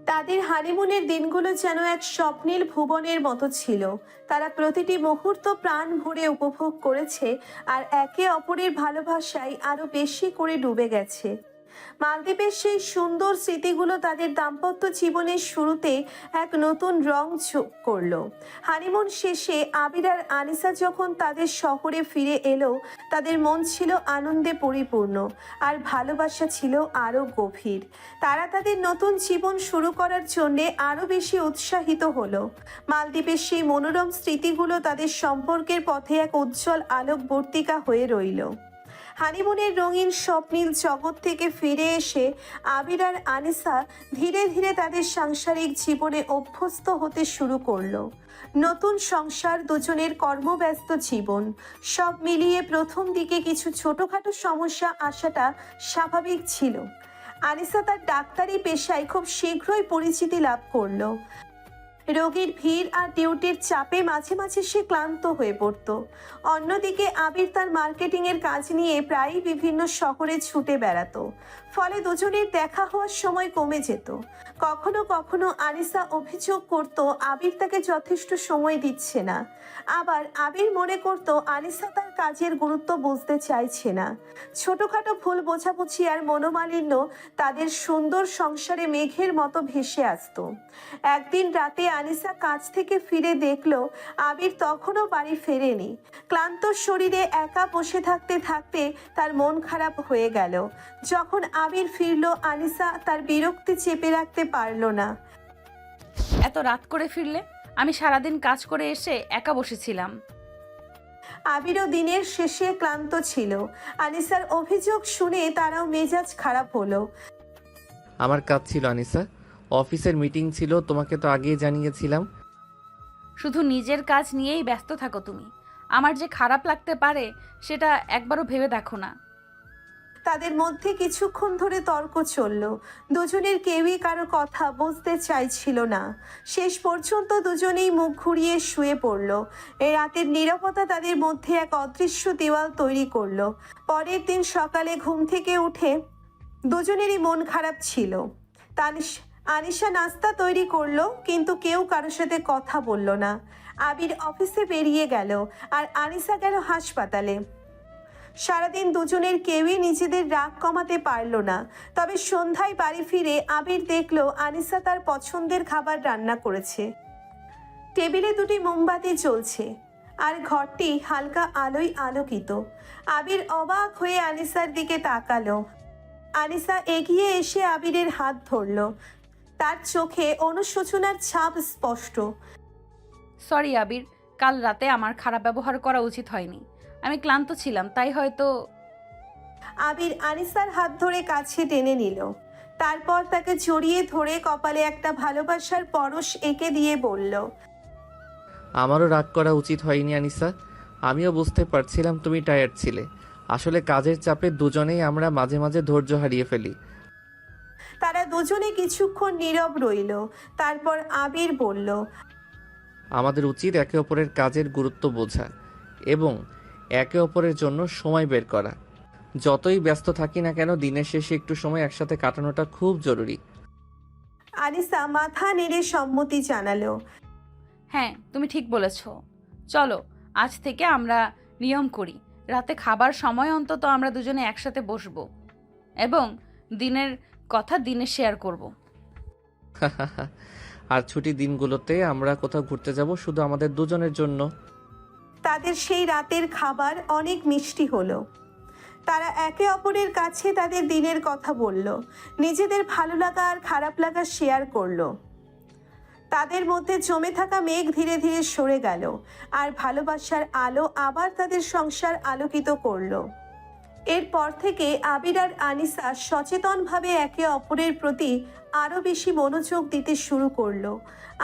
তাদের হানিমুনের দিনগুলো যেন এক স্বপ্নীল ভুবনের মতো ছিল। তারা প্রতিটি মুহূর্ত প্রাণ ভরে উপভোগ করেছে আর একে অপরের ভালোবাসায় আরো বেশি করে ডুবে গেছে। মালদ্বীপের সেই সুন্দর স্মৃতিগুলো তাদের দাম্পত্য জীবনের শুরুতে এক নতুন রং যোগ করলো। হানিমুন শেষে আবির আর আনিসা যখন তাদের শহরে ফিরে এলো, তাদের মন ছিল আনন্দে পরিপূর্ণ আর ভালোবাসা ছিল আরো গভীর। তারা তাদের নতুন জীবন শুরু করার জন্যে আরো বেশি উৎসাহিত হলো। মালদ্বীপের সেই মনোরম স্মৃতিগুলো তাদের সম্পর্কের পথে এক উজ্জ্বল আলোকবর্তিকা হয়ে রইল। হানিমুনের রঙিন স্বপ্নিল জগৎ থেকে ফিরে এসে আবির আর আনিসা ধীরে ধীরে তাদের সাংসারিক জীবনে অভ্যস্ত হতে শুরু করলো। নতুন সংসার, দুজনের কর্মব্যস্ত জীবন, সব মিলিয়ে প্রথম দিকে কিছু ছোটখাটো সমস্যা আসাটা স্বাভাবিক ছিল। আনিসা তার ডাক্তারি পেশায় খুব শীঘ্রই পরিচিতি লাভ করলো। রোগীর ভিড় আর ডিউটির চাপে মাঝে মাঝে সে ক্লান্ত হয়ে পড়ত। অন্যদিকে আবির তার মার্কেটিংয়ের কাজ নিয়ে প্রায়ই বিভিন্ন শহরে ছুটে বেড়াতো, ফলে দুজনের দেখা হওয়ার সময় কমে যেত। কখনো কখনো আনিসা অভিযোগ করত আবির তাকে যথেষ্ট সময় দিচ্ছে না, আবার আবির মনে করত আনিসা তার কাজের গুরুত্ব বুঝতে চাইছে না। ছোটখাটো ভুল বোঝাবুঝি আর মনোমালিন্য তাদের সুন্দর সংসারে মেঘের মতো ভেসে আসতো। একদিন রাতে আনিসা কাজ থেকে ফিরে দেখলো আবির তখনও বাড়ি ফেরেনি। ক্লান্ত শরীরে একা বসে থাকতে থাকতে তার মন খারাপ হয়ে গেল। যখন আবির ফিরল, আনিসা তার বিরক্তি চেপে রাখতে পারল না। এত রাত করে ফিরলে? আমি সারাদিন কাজ করে এসে একা বসেছিলাম। আবিরও দিনের শেষে ক্লান্ত ছিল। আনিসার অভিযোগ শুনে তারাও মেজাজ খারাপ হলো। আমার কাজ ছিল আনিসা, অফিসের মিটিং ছিল, তোমাকে তো আগেই জানিয়েছিলাম। শুধু নিজের কাজ নিয়েই ব্যস্ত থাকো তুমি। আমার যে খারাপ লাগতে পারে সেটা একবারও ভেবে দেখো না। তাদের মধ্যে কিছুক্ষণ ধরে তর্ক চলল। দুজনের কেউই কারো কথা বুঝতে চাইছিল না। শেষ পর্যন্ত দুজনেই মুখ ঘুরিয়ে শুয়ে পড়ল। এই রাতের নীরবতা তাদের মধ্যে এক অদৃশ্য দেওয়াল তৈরি করলো। পরের দিন সকালে ঘুম থেকে উঠে দুজনেরই মন খারাপ ছিল। আনিসা নাস্তা তৈরি করলো, কিন্তু কেউ কারোর সাথে কথা বলল না। আবির অফিসে বেরিয়ে গেল আর আনিসা গেল হাসপাতালে। সারাদিন দুজনের কেউই নিজেদের রাগ কমাতে পারল না। তবে সন্ধ্যায় বাড়ি ফিরে আবির দেখলো আনিসা তার পছন্দের খাবার রান্না করেছে। টেবিলে দুটি মোমবাতি জ্বলছে আর ঘরটি হালকা আলোয় আলোকিত। আবির অবাক হয়ে আনিসার দিকে তাকালো। আনিসা এগিয়ে এসে আবিরের হাত ধরল। তার চোখে অনুশোচনার ছাপ স্পষ্ট। সরি আবির, কাল রাতে আমার খারাপ ব্যবহার করা উচিত হয়নি। আমি ক্লান্ত ছিলাম, তাই হয়তো। আবির আনিসার হাত ধরে কাছে টেনে নিল। তারপর তাকে জড়িয়ে ধরে কপালে একটা ভালোবাসার পরশ এঁকে দিয়ে বলল, আমারও রাগ করা উচিত হয়নি আনিসা। আমিও বুঝতে পারছিলাম তুমি টায়ার্ড ছিলে। আসলে কাজের চাপে দুজনেই আমরা মাঝে মাঝে ধৈর্য হারিয়ে ফেলি। তারা দুজনে কিছুক্ষণ নীরব রইল। তারপর আবির বলল, আমাদের উচিত একে অপরের কাজের গুরুত্ব বোঝা এবং একে অপরের জন্য সময় বের করা। যতই ব্যস্ত থাকি না কেন, দিনের শেষে একটু সময় একসাথে কাটানোটা খুব জরুরি। আনিসা মাথা নেড়ে সম্মতি জানালো। হ্যাঁ, তুমি ঠিক বলেছ। চলো আজ থেকে আমরা নিয়ম করি, রাতে খাবার সময় অন্তত আমরা দুজনে একসাথে বসবো এবং দিনের কথা দিনে শেয়ার করব। আর ছুটি দিনগুলোতে আমরা কোথাও ঘুরতে যাব, শুধু আমাদের দুজনের জন্য। তাদের সেই রাতের খাবার অনেক মিষ্টি হলো। তারা একে অপরের কাছে তাদের দিনের কথা বলল, নিজেদের ভালো লাগা আর খারাপ লাগা শেয়ার করলো। তাদের মধ্যে জমে থাকা মেঘ ধীরে ধীরে সরে গেল আর ভালোবাসার আলো আবার তাদের সংসার আলোকিত করলো। এরপর থেকে আবির আর আনিসা সচেতনভাবে একে অপরের প্রতি আরও বেশি মনোযোগ দিতে শুরু করলো।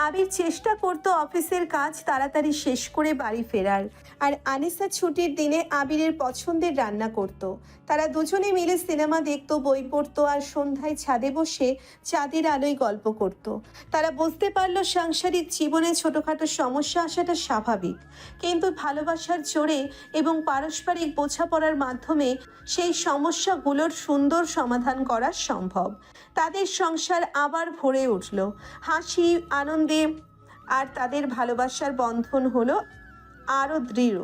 আবির চেষ্টা করত অফিসের কাজ তাড়াতাড়ি শেষ করে বাড়ি ফেরার, আর আনিসা ছুটির দিনে আবিরের পছন্দের রান্না করত। তারা দুজনে মিলে সিনেমা দেখতো, বই পড়তো আর সন্ধ্যায় ছাদে বসে চাঁদের আলোয় গল্প করত। তারা বুঝতে পারলো সাংসারিক জীবনে ছোটোখাটো সমস্যা আসাটা স্বাভাবিক, কিন্তু ভালোবাসার জোরে এবং পারস্পরিক বোঝাপড়ার মাধ্যমে সেই সমস্যাগুলোর সুন্দর সমাধান করা সম্ভব। তাদের সংসার আবার ভরে উঠল হাসি আনন্দে, আর তাদের ভালোবাসার বন্ধন হলো আরও দৃঢ়।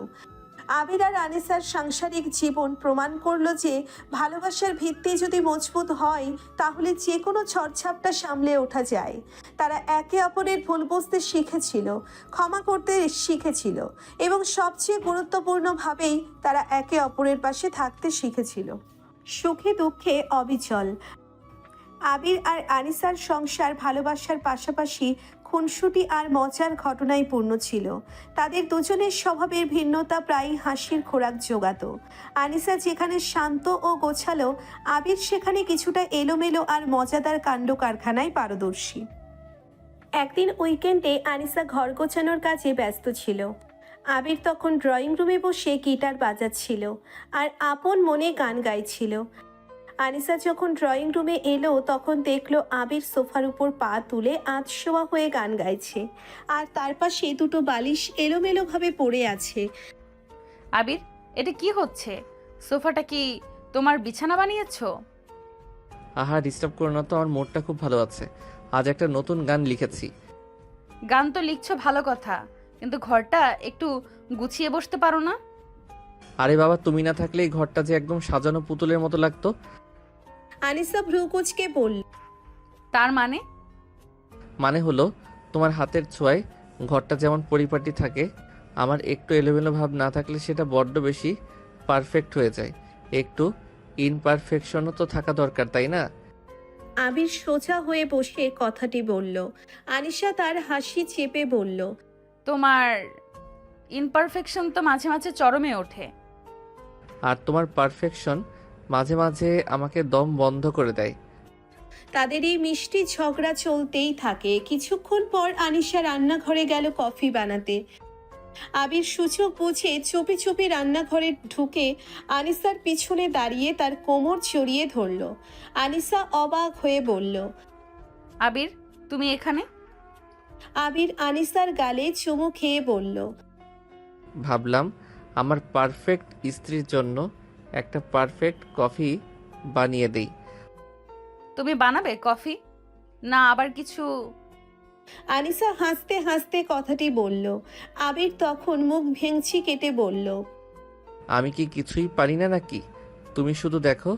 আবির আর আনিসার সাংসারিক জীবন প্রমাণ করলো যে ভালোবাসার ভিত্তি যদি মজবুত হয় তাহলে যে কোনো ঝড়ঝাপটা সামলে ওঠা যায়। তারা একে অপরের ভুল বুঝতে শিখেছিল, ক্ষমা করতে শিখেছিল এবং সবচেয়ে গুরুত্বপূর্ণভাবেই তারা একে অপরের পাশে থাকতে শিখেছিল, সুখে দুঃখে অবিচল। আবির আর আনিসার সংসার ভালোবাসার পাশাপাশি খুনসুটি আর মজার ঘটনায় পূর্ণ ছিল। তাদের দুজনের স্বভাবের ভিন্নতা প্রায়ই হাসির খোরাক জোগাতো। আনিসা যেখানে শান্ত ও গোছালো, আবির সেখানে কিছুটা এলোমেলো আর মজাদার কাণ্ড কারখানায় পারদর্শী। একদিন উইকেন্ডে আনিসা ঘর গোছানোর কাজে ব্যস্ত ছিল। আবির তখন ড্রয়িং রুমে বসে গিটার বাজাচ্ছিল আর আপন মনে গান গাইছিল। আনিসা যখন ড্রয়িং রুমে এলো তখন দেখলো আবির সোফার উপর পা তুলে আধশোয়া হয়ে গান গাইছে, আর তার পাশে দুটো বালিশ এলোমেলোভাবে পড়ে আছে। আবির, এটা কি হচ্ছে? সোফাটা কি তোমার বিছানা বানিয়েছো? আহা, ডিস্টার্ব করো না তো, আমার মুডটা খুব ভালো আছে। আজ একটা নতুন গান লিখেছি। গান তো লিখছো ভালো কথা, কিন্তু ঘরটা একটু গুছিয়ে বসতে পারো না? আরে বাবা, তুমি না থাকলে এই ঘরটা যে একদম সাজানো পুতুলের মতো লাগতো। আনিসা ভ্রু কুঁচকে বলল, তার মানে? মানে হলো, তোমার হাতের ছোঁয়ায় ঘরটা যেমন পরিপাটি থাকে, আমার একটু এলোমেলো ভাব না থাকলে সেটা বড্ড বেশি পারফেক্ট হয়ে যায়। একটু ইনপারফেকশনও তো থাকা দরকার, তাই না? আবির সোজা হয়ে বসে কথাটি বলল। আনিসা তার হাসি চেপে বলল, তোমার ইনপারফেকশন তো মাঝে মাঝে চরমে ওঠে। আর তোমার পারফেকশন মাঝে মাঝে আমাকে দম বন্ধ করে দেয়। তাদের এই মিষ্টি ঝগড়া চলতেই থাকে। কিছুক্ষণ পর আনিসা রান্নাঘরে গেল কফি বানাতে। আবির সুযোগ বুঝে চুপি চুপি রান্নাঘরে ঢুকে আনিসার পিছনে দাঁড়িয়ে তার কোমর জড়িয়ে ধরল। আনিসা অবাক হয়ে বলল, আবির, তুমি এখানে? আবির আনিসার গালে চুমু খেয়ে বলল, ভাবলাম আমার পারফেক্ট স্ত্রীর জন্য একটা পারফেক্ট কফি বানিয়ে দেই। তুমি বানাবে কফি? না আবার কিছু? আনিসা হাসতে হাসতে কথাটি বলল। আবির তখন মুখ ভেঙচি কেটে বলল, আমি কি কিছুই পারি না নাকি? তুমি শুধু দেখো।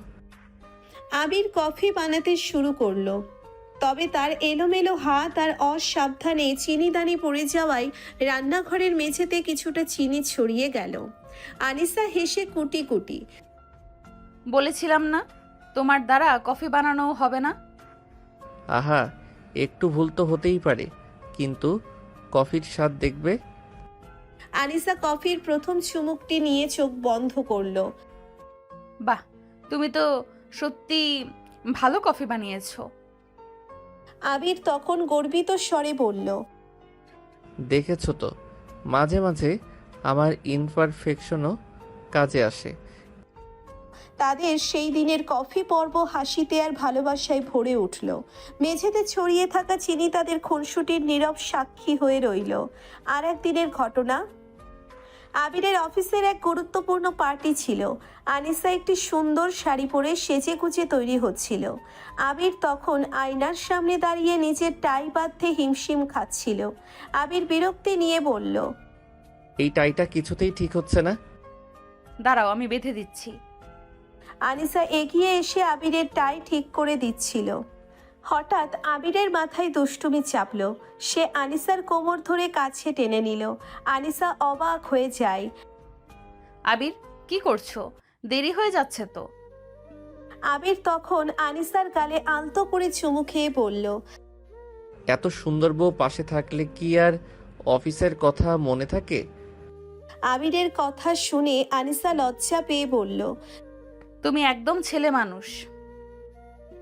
আবির কফি বানাতে শুরু করলো, তবে তার এলোমেলো হাত আর অসাবধানে চিনিদানি পড়ে যাওয়ায় রান্নাঘরের মেঝেতে কিছুটা চিনি ছড়িয়ে গেল। আনিসা হেসে কুটি কুটি, বলেছিলাম না তোমার দ্বারা কফি বানানো হবে না? আহা, একটু ভুল তো হতেই পারে, কিন্তু কফির স্বাদ দেখবে। আনিসা কফির প্রথম চুমুকটি নিয়ে চোখ বন্ধ করলো। বাহ, তুমি তো সত্যি ভালো কফি বানিয়েছো। আবির তখন গর্বিত স্বরে বলল, দেখেছো তো, মাঝে মাঝে আমার ইনপারফেকশনও কাজে আসে। তাদের সেই দিনের কফি পর্ব হাসিতে আর ভালোবাসায় ভরে উঠল। মেঝেতে ছড়িয়ে থাকা চিনি তাদের খুনসুটির নীরব সাক্ষী হয়ে রইল। আর একদিনের ঘটনা, আবিরের অফিসের এক গুরুত্বপূর্ণ পার্টি ছিল। আনিসা একটি সুন্দর শাড়ি পরে সেজে গুজে তৈরি হচ্ছিল। আবির তখন আয়নার সামনে দাঁড়িয়ে নিজের টাই বাঁধতে হিমশিম খাচ্ছিল। আবির বিরক্তি নিয়ে বলল, এই টাইটা কিছুতেই ঠিক হচ্ছে না। দাঁড়াও, আমি বেঁধে দিচ্ছি। আনিসা এগিয়ে এসে আবিরের টাই ঠিক করে দিচ্ছিল। হঠাৎ আবিরের মাথায় দুষ্টুমি চাপল। সে আনিসার কোমর ধরে কাছে টেনে নিল। আনিসা অবাক হয়ে যায়। আবির, কি করছো? দেরি হয়ে যাচ্ছে তো। আবির তখন আনিসার গালে আলতো করে চুমু খেয়ে বলল, এত সুন্দর বউ পাশে থাকলে কি আর অফিসের কথা মনে থাকে? আবিরের কথা শুনে আনিসা লজ্জা পেয়ে বলল, তুমি একদম ছেলে মানুষ।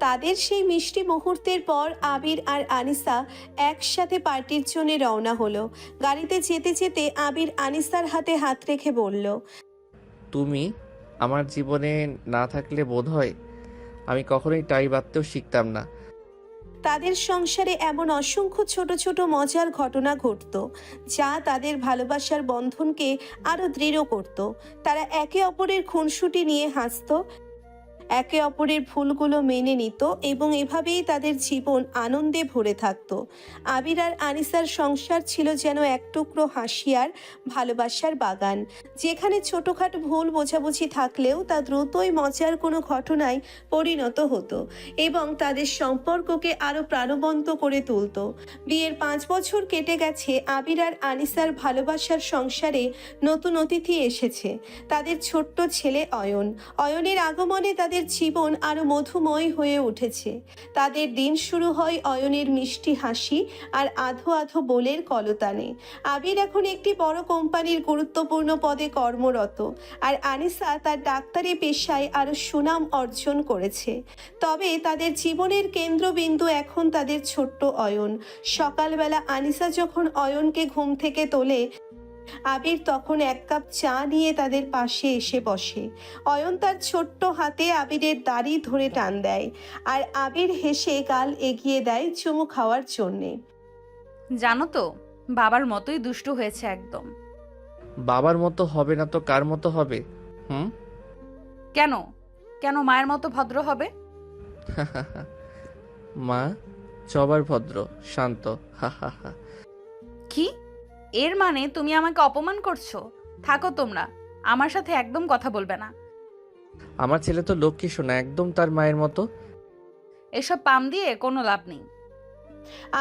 তাদের সেই মিষ্টি মুহূর্তের পর আবির আর আনিসা একসাথে পার্টির জন্য রওনা হলো। গাড়িতে যেতে যেতে আবির আনিসার হাতে হাত রেখে বলল, তুমি আমার জীবনে না থাকলে বোধহয় আমি কখনোই টাই বাঁধতেও শিখতাম না। তাদের সংসারে এমন অসংখ্য ছোট ছোট মজার ঘটনা ঘটত, যা তাদের ভালোবাসার বন্ধনকে আরো দৃঢ় করত। তারা একে অপরের খুনসুটি নিয়ে হাসত, একে অপরের ভুলগুলো মেনে নিত এবং এভাবেই তাদের জীবন আনন্দে ভরে থাকত। আবির আর আনিসার সংসার ছিল যেন এক টুকরো হাসি আর ভালোবাসার বাগান, যেখানে ছোটখাটো ভুল বোঝাবুঝি থাকলেও তা দ্রুতই মজার কোনো ঘটনায় পরিণত হতো এবং তাদের সম্পর্ককে আরও প্রাণবন্ত করে তুলত। বিয়ের 5 বছর কেটে গেছে। আবির আর আনিসার ভালোবাসার সংসারে নতুন অতিথি এসেছে, তাদের ছোট্ট ছেলে অয়ন। অয়নের আগমনে তাদের তাদের জীবন আরো মধুময় হয়ে উঠেছে। তাদের দিন শুরু হয় অয়নের মিষ্টি হাসি আর আধো আধো বোলের কলতানে। আবির এখন একটি বড় কোম্পানির গুরুত্বপূর্ণ পদে কর্মরত, আর আনিসা তার ডাক্তারি পেশায় আরো সুনাম অর্জন করেছে। তবে তাদের জীবনের কেন্দ্রবিন্দু এখন তাদের ছোট্ট অয়ন। সকালবেলা আনিসা যখন অয়নকে ঘুম থেকে তোলে, আবির তখন এক কাপ চা নিয়ে তাদের পাশে এসে বসে। অয়ন তার ছোট্ট হাতে আবিরের দাড়ি ধরে টান দেয়, আর আবির হেসে গাল এগিয়ে দেয় চুমু খাওয়ার জন্যে। জানো তো, বাবার মতোই দুষ্টু হয়েছে একদম। বাবার মতো হবে না তো কার মতো হবে? হুম। কেন কেন মায়ের মতো ভদ্র হবে? মা সবার ভদ্র, শান্ত। হা হা হা। কি? এর মানে তুমি আমাকে অপমান করছো? থাকো তোমরা, আমার সাথে একদম কথা বলবে না। আমার ছেলে তো লক্ষ্মী সোনা, একদম তার মায়ের মতো। এসব পাম দিয়ে কোনো লাভ নেই।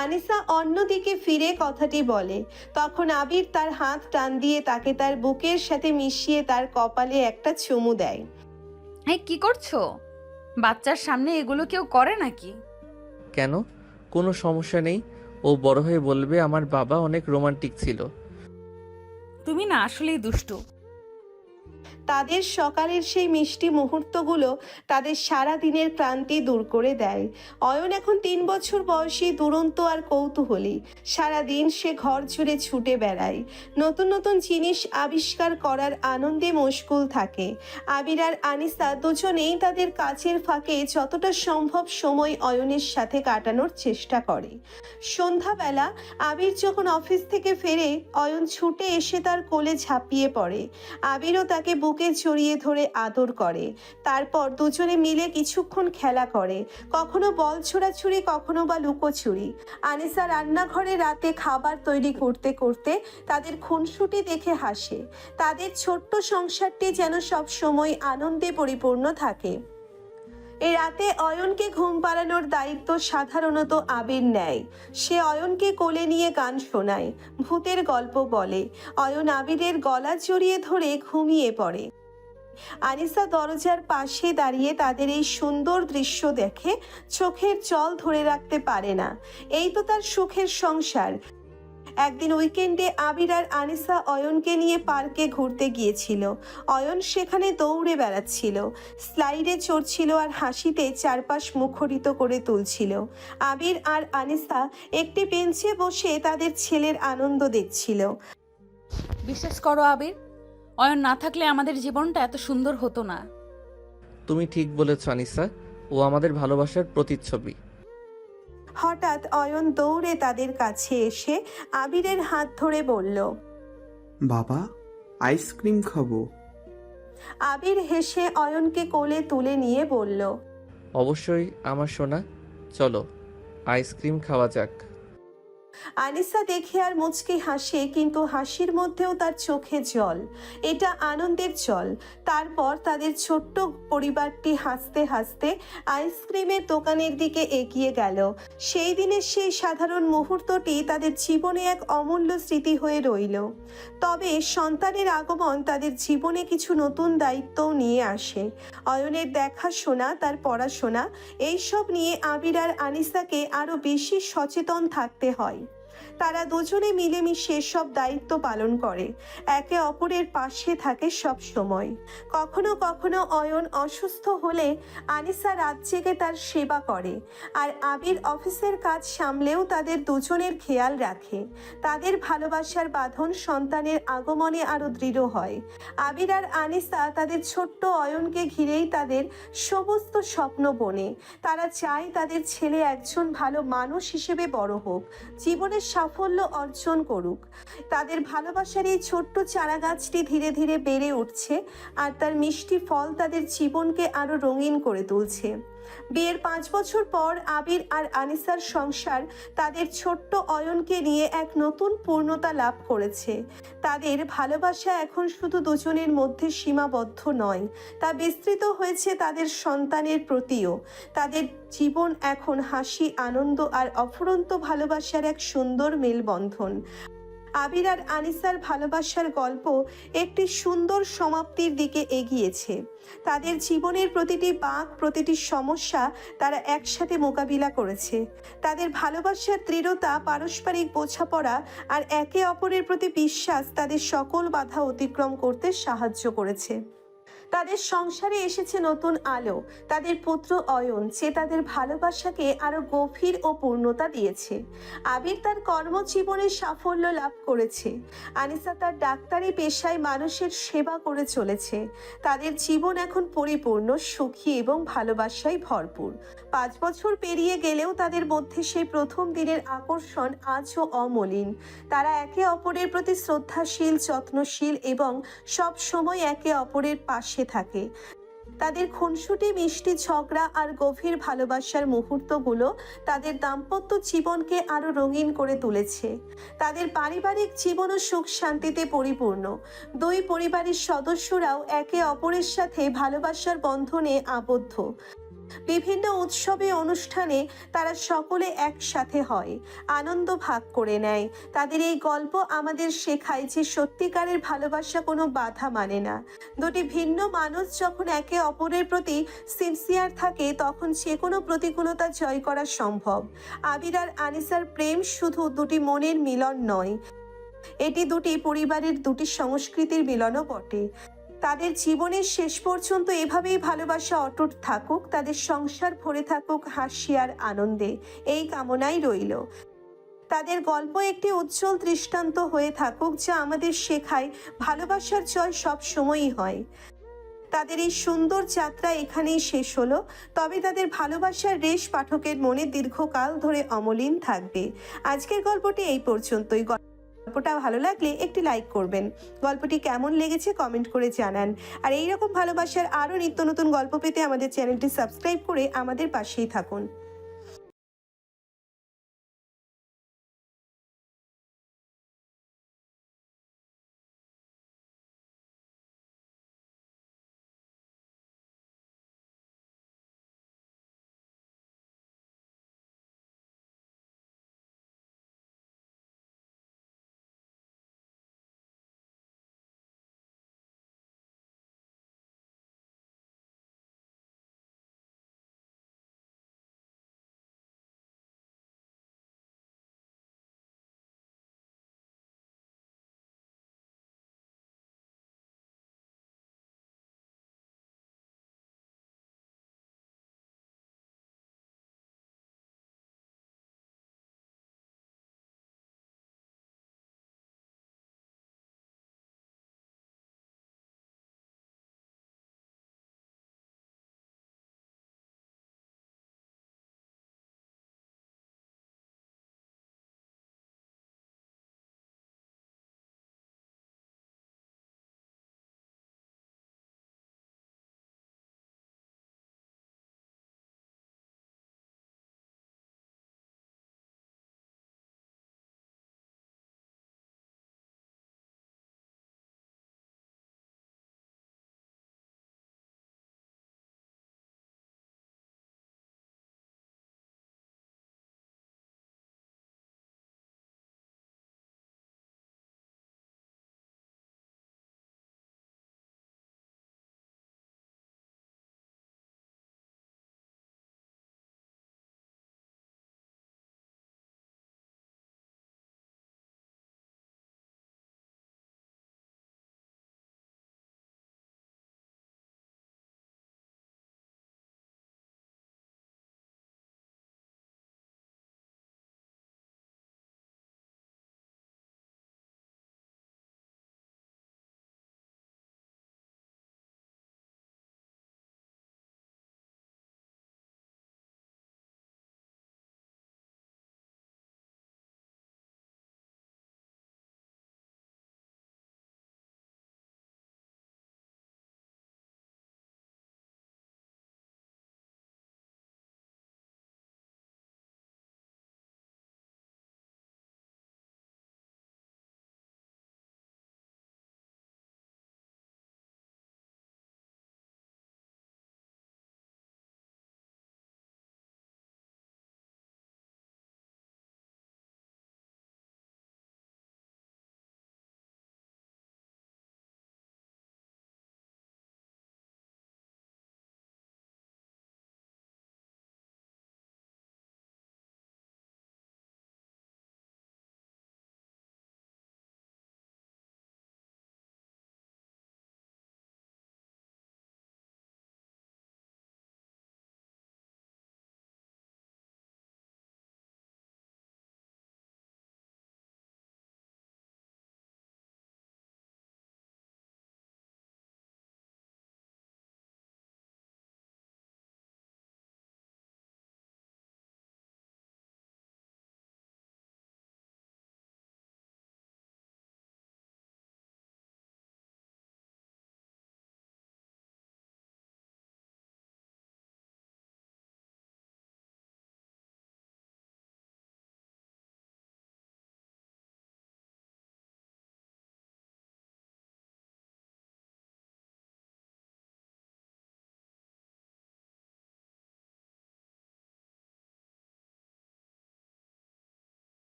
আনিসা অন্যদিকে ফিরে কথাটি বলে। তখন আবির তার হাত টান দিয়ে তাকে তার বুকের সাথে মিশিয়ে তার কপালে একটা চুমু দেয়। এই কি করছো? বাচ্চার সামনে এগুলো কেউ করে নাকি? কেন? কোনো সমস্যা নেই। ও বড় হয়ে বলবে আমার বাবা অনেক রোমান্টিক ছিল। তুমি না আসলেই দুষ্টু। তাদের সকালের সেই মিষ্টি মুহূর্তগুলো তাদের সারা দিনের ক্লান্তি দূর করে দেয়। অয়ন এখন 3 বছর বয়সী, দুরন্ত আর কৌতূহলী। সারাদিন সে ঘর জুড়ে ছুটে বেড়ায়, নতুন নতুন জিনিস আবিষ্কার করার আনন্দে মশগুল থাকে। আবির আর আনিসা দুজনেই তাদের কাজের ফাঁকে যতটা সম্ভব সময় অয়নের সাথে কাটানোর চেষ্টা করে। সন্ধ্যাবেলা আবির যখন অফিস থেকে ফেরে, অয়ন ছুটে এসে তার কোলে ঝাঁপিয়ে পড়ে। আবিরও তাকে বুকে জড়িয়ে ধরে আদর করে। তারপর দুজনে মিলে কিছুক্ষণ খেলা করে, কখনো বল ছোড়াছুড়ি, কখনো বা লুকোচুরি। আনিসা রান্নাঘরে রাতে খাবার তৈরি করতে করতে তাদের খুনসুটি দেখে হাসে। তাদের ছোট্ট সংসারটি যেন সব সময় আনন্দে পরিপূর্ণ থাকে। এই রাতে অয়নকে ঘুম পাড়ানোর দায়িত্ব সাধারণত আবির নেয়। সে অয়নকে কোলে নিয়ে গান শোনায়, ভূতের গল্প বলে। অয়ন আবিরের গলা জড়িয়ে ধরে ঘুমিয়ে পড়ে। আনিসা দরজার পাশে দাঁড়িয়ে তাদের এই সুন্দর দৃশ্য দেখে চোখের জল ধরে রাখতে পারে না। এই তো তার সুখের সংসার। একদিন উইকেন্ডে আবির আর আনিসা অয়নকে নিয়ে পার্কে ঘুরতে গিয়েছিল। অয়ন সেখানে দৌড়ে বেড়াচ্ছিল, স্লাইডে চড়ছিল আর হাসিতে চারপাশ মুখরিত করে তুলছিল। আবির আর আনিসা একটি বেঞ্চে বসে তাদের ছেলের আনন্দ দেখছিল। বিশ্বাস করো আবির, অয়ন না থাকলে আমাদের জীবনটা এত সুন্দর হতো না। তুমি ঠিক বলেছ আনিসা, ও আমাদের ভালোবাসার প্রতিচ্ছবি। হঠাৎ অয়ন দৌড়ে তাদের কাছে এসে আবিরের হাত ধরে বলল, বাবা, আইসক্রিম খাবো। আবির হেসে অয়নকে কোলে তুলে নিয়ে বলল, অবশ্যই আমার সোনা, চলো আইসক্রিম খাওয়া যাক। আনিসা দেখে আর মুচকি হাসে, কিন্তু হাসির মধ্যেও তার চোখে জল। এটা আনন্দের জল। তারপর তাদের ছোট্ট পরিবারটি হাসতে হাসতে আইসক্রিমের দোকানের দিকে এগিয়ে গেল। সেই দিনের সেই সাধারণ মুহূর্তটি তাদের জীবনে এক অমূল্য স্মৃতি হয়ে রইল। তবে সন্তানের আগমন তাদের জীবনে কিছু নতুন দায়িত্বও নিয়ে আসে। অয়নের দেখাশোনা, তার পড়াশোনা, এইসব নিয়ে আবির আর আনিসাকে আরও বেশি সচেতন থাকতে হয়। তারা দুজনে মিলেমিশে সব দায়িত্ব পালন করে, একে অপরের পাশে থাকে সব সময়। কখনো কখনো অয়ন অসুস্থ হলে আনিসা রাত জেগে তার সেবা করে, আর আবির অফিসের কাজ সামলেও তাদের দুজনের খেয়াল রাখে। তাদের ভালোবাসার বাঁধন সন্তানের আগমনে আরও দৃঢ় হয়। আবির আর আনিসা তাদের ছোট্ট অয়নকে ঘিরেই তাদের সমস্ত স্বপ্ন বনে। তারা চায় তাদের ছেলে একজন ভালো মানুষ হিসেবে বড় হোক, জীবনের সাফল্য অর্জন করুক। তাদের ভালোবাসার এই ছোট্ট চারাগাছটি ধীরে ধীরে বেড়ে উঠছে, আর তার মিষ্টি ফল তাদের জীবনকে আরো রঙিন করে তুলছে। বিয়ের 5 বছর পর আবির আর আনিসার সংসার তাদের ছোট্ট অয়নকে নিয়ে এক নতুন পূর্ণতা লাভ করেছে। তাদের ভালোবাসা এখন শুধু দুজনের মধ্যে সীমাবদ্ধ নয়, তা বিস্তৃত হয়েছে তাদের সন্তানের প্রতিও। তাদের জীবন এখন হাসি, আনন্দ আর অফুরন্ত ভালোবাসার এক সুন্দর মেলবন্ধন। আবির আর আনিসার ভালোবাসার গল্প একটি সুন্দর সমাপ্তির দিকে এগিয়েছে। তাদের জীবনের প্রতিটি বাঁক, প্রতিটি সমস্যা তারা একসাথে মোকাবিলা করেছে। তাদের ভালোবাসার দৃঢ়তা, পারস্পরিক বোঝাপড়া আর একে অপরের প্রতি বিশ্বাস তাদের সকল বাধা অতিক্রম করতে সাহায্য করেছে। তাদের সংসারে এসেছে নতুন আলো, তাদের পুত্র অয়ন, যে তাদের ভালোবাসাকে আরো গভীর ও পূর্ণতা দিয়েছে। আবির তার কর্মজীবনে সাফল্য লাভ করেছে। আনিসা তার ডাক্তারি পেশায় মানুষের সেবা করে চলেছে। তাদের জীবন এখন পরিপূর্ণ, সুখী এবং ভালোবাসায় ভরপুর। 5 বছর পেরিয়ে গেলেও তাদের মধ্যে সেই প্রথম দিনের আকর্ষণ আজও অমলিন। তারা একে অপরের প্রতি শ্রদ্ধাশীল, যত্নশীল এবং সব সময় একে অপরের পাশে থাকে। তাদের খুনসুটি, মিষ্টি ঝগড়া আর গভীর ভালোবাসার মুহূর্তগুলো তাদের দাম্পত্য জীবনকে আরো রঙিন করে তুলেছে। তাদের পারিবারিক জীবনও সুখ শান্তিতে পরিপূর্ণ। দুই পরিবারের সদস্যরাও একে অপরের সাথে ভালোবাসার বন্ধনে আবদ্ধ। বিভিন্ন উৎসবে, অনুষ্ঠানে তারা সকলে একসাথে হয়, আনন্দ ভাগ করে নেয়। তাদের এই গল্প আমাদের শেখায় যে সত্যিকারের ভালোবাসা কোনো বাধা মানে না। দুটি ভিন্ন মানুষ যখন একে অপরের প্রতি সিনসিয়ার থাকে, তখন যে কোনো প্রতিকূলতা জয় করা সম্ভব। আবির আর আনিসার প্রেম শুধু দুটি মনের মিলন নয়, এটি দুটি পরিবারের, দুটি সংস্কৃতির মিলনও বটে। তাদের জীবনের শেষ পর্যন্ত এভাবেই ভালোবাসা অটুট থাকুক, তাদের সংসার ভরে থাকুক হাসি আর আনন্দে, এই কামনাই রইল। তাদের গল্প একটি উজ্জ্বল দৃষ্টান্ত হয়ে থাকুক, যা আমাদের শেখায় ভালোবাসার জয় সব সময়ই হয়। তাদের এই সুন্দর যাত্রা এখানেই শেষ হলো, তবে তাদের ভালোবাসার রেশ পাঠকের মনে দীর্ঘকাল ধরে অমলিন থাকবে। আজকের গল্পটি এই পর্যন্তই। গল্পটা ভালো লাগলে একটি লাইক করবেন। গল্পটি কেমন লেগেছে কমেন্ট করে জানান। আর এইরকম ভালোবাসার আরও নিত্য নতুন গল্প পেতে আমাদের চ্যানেলটি সাবস্ক্রাইব করে আমাদের পাশেই থাকুন।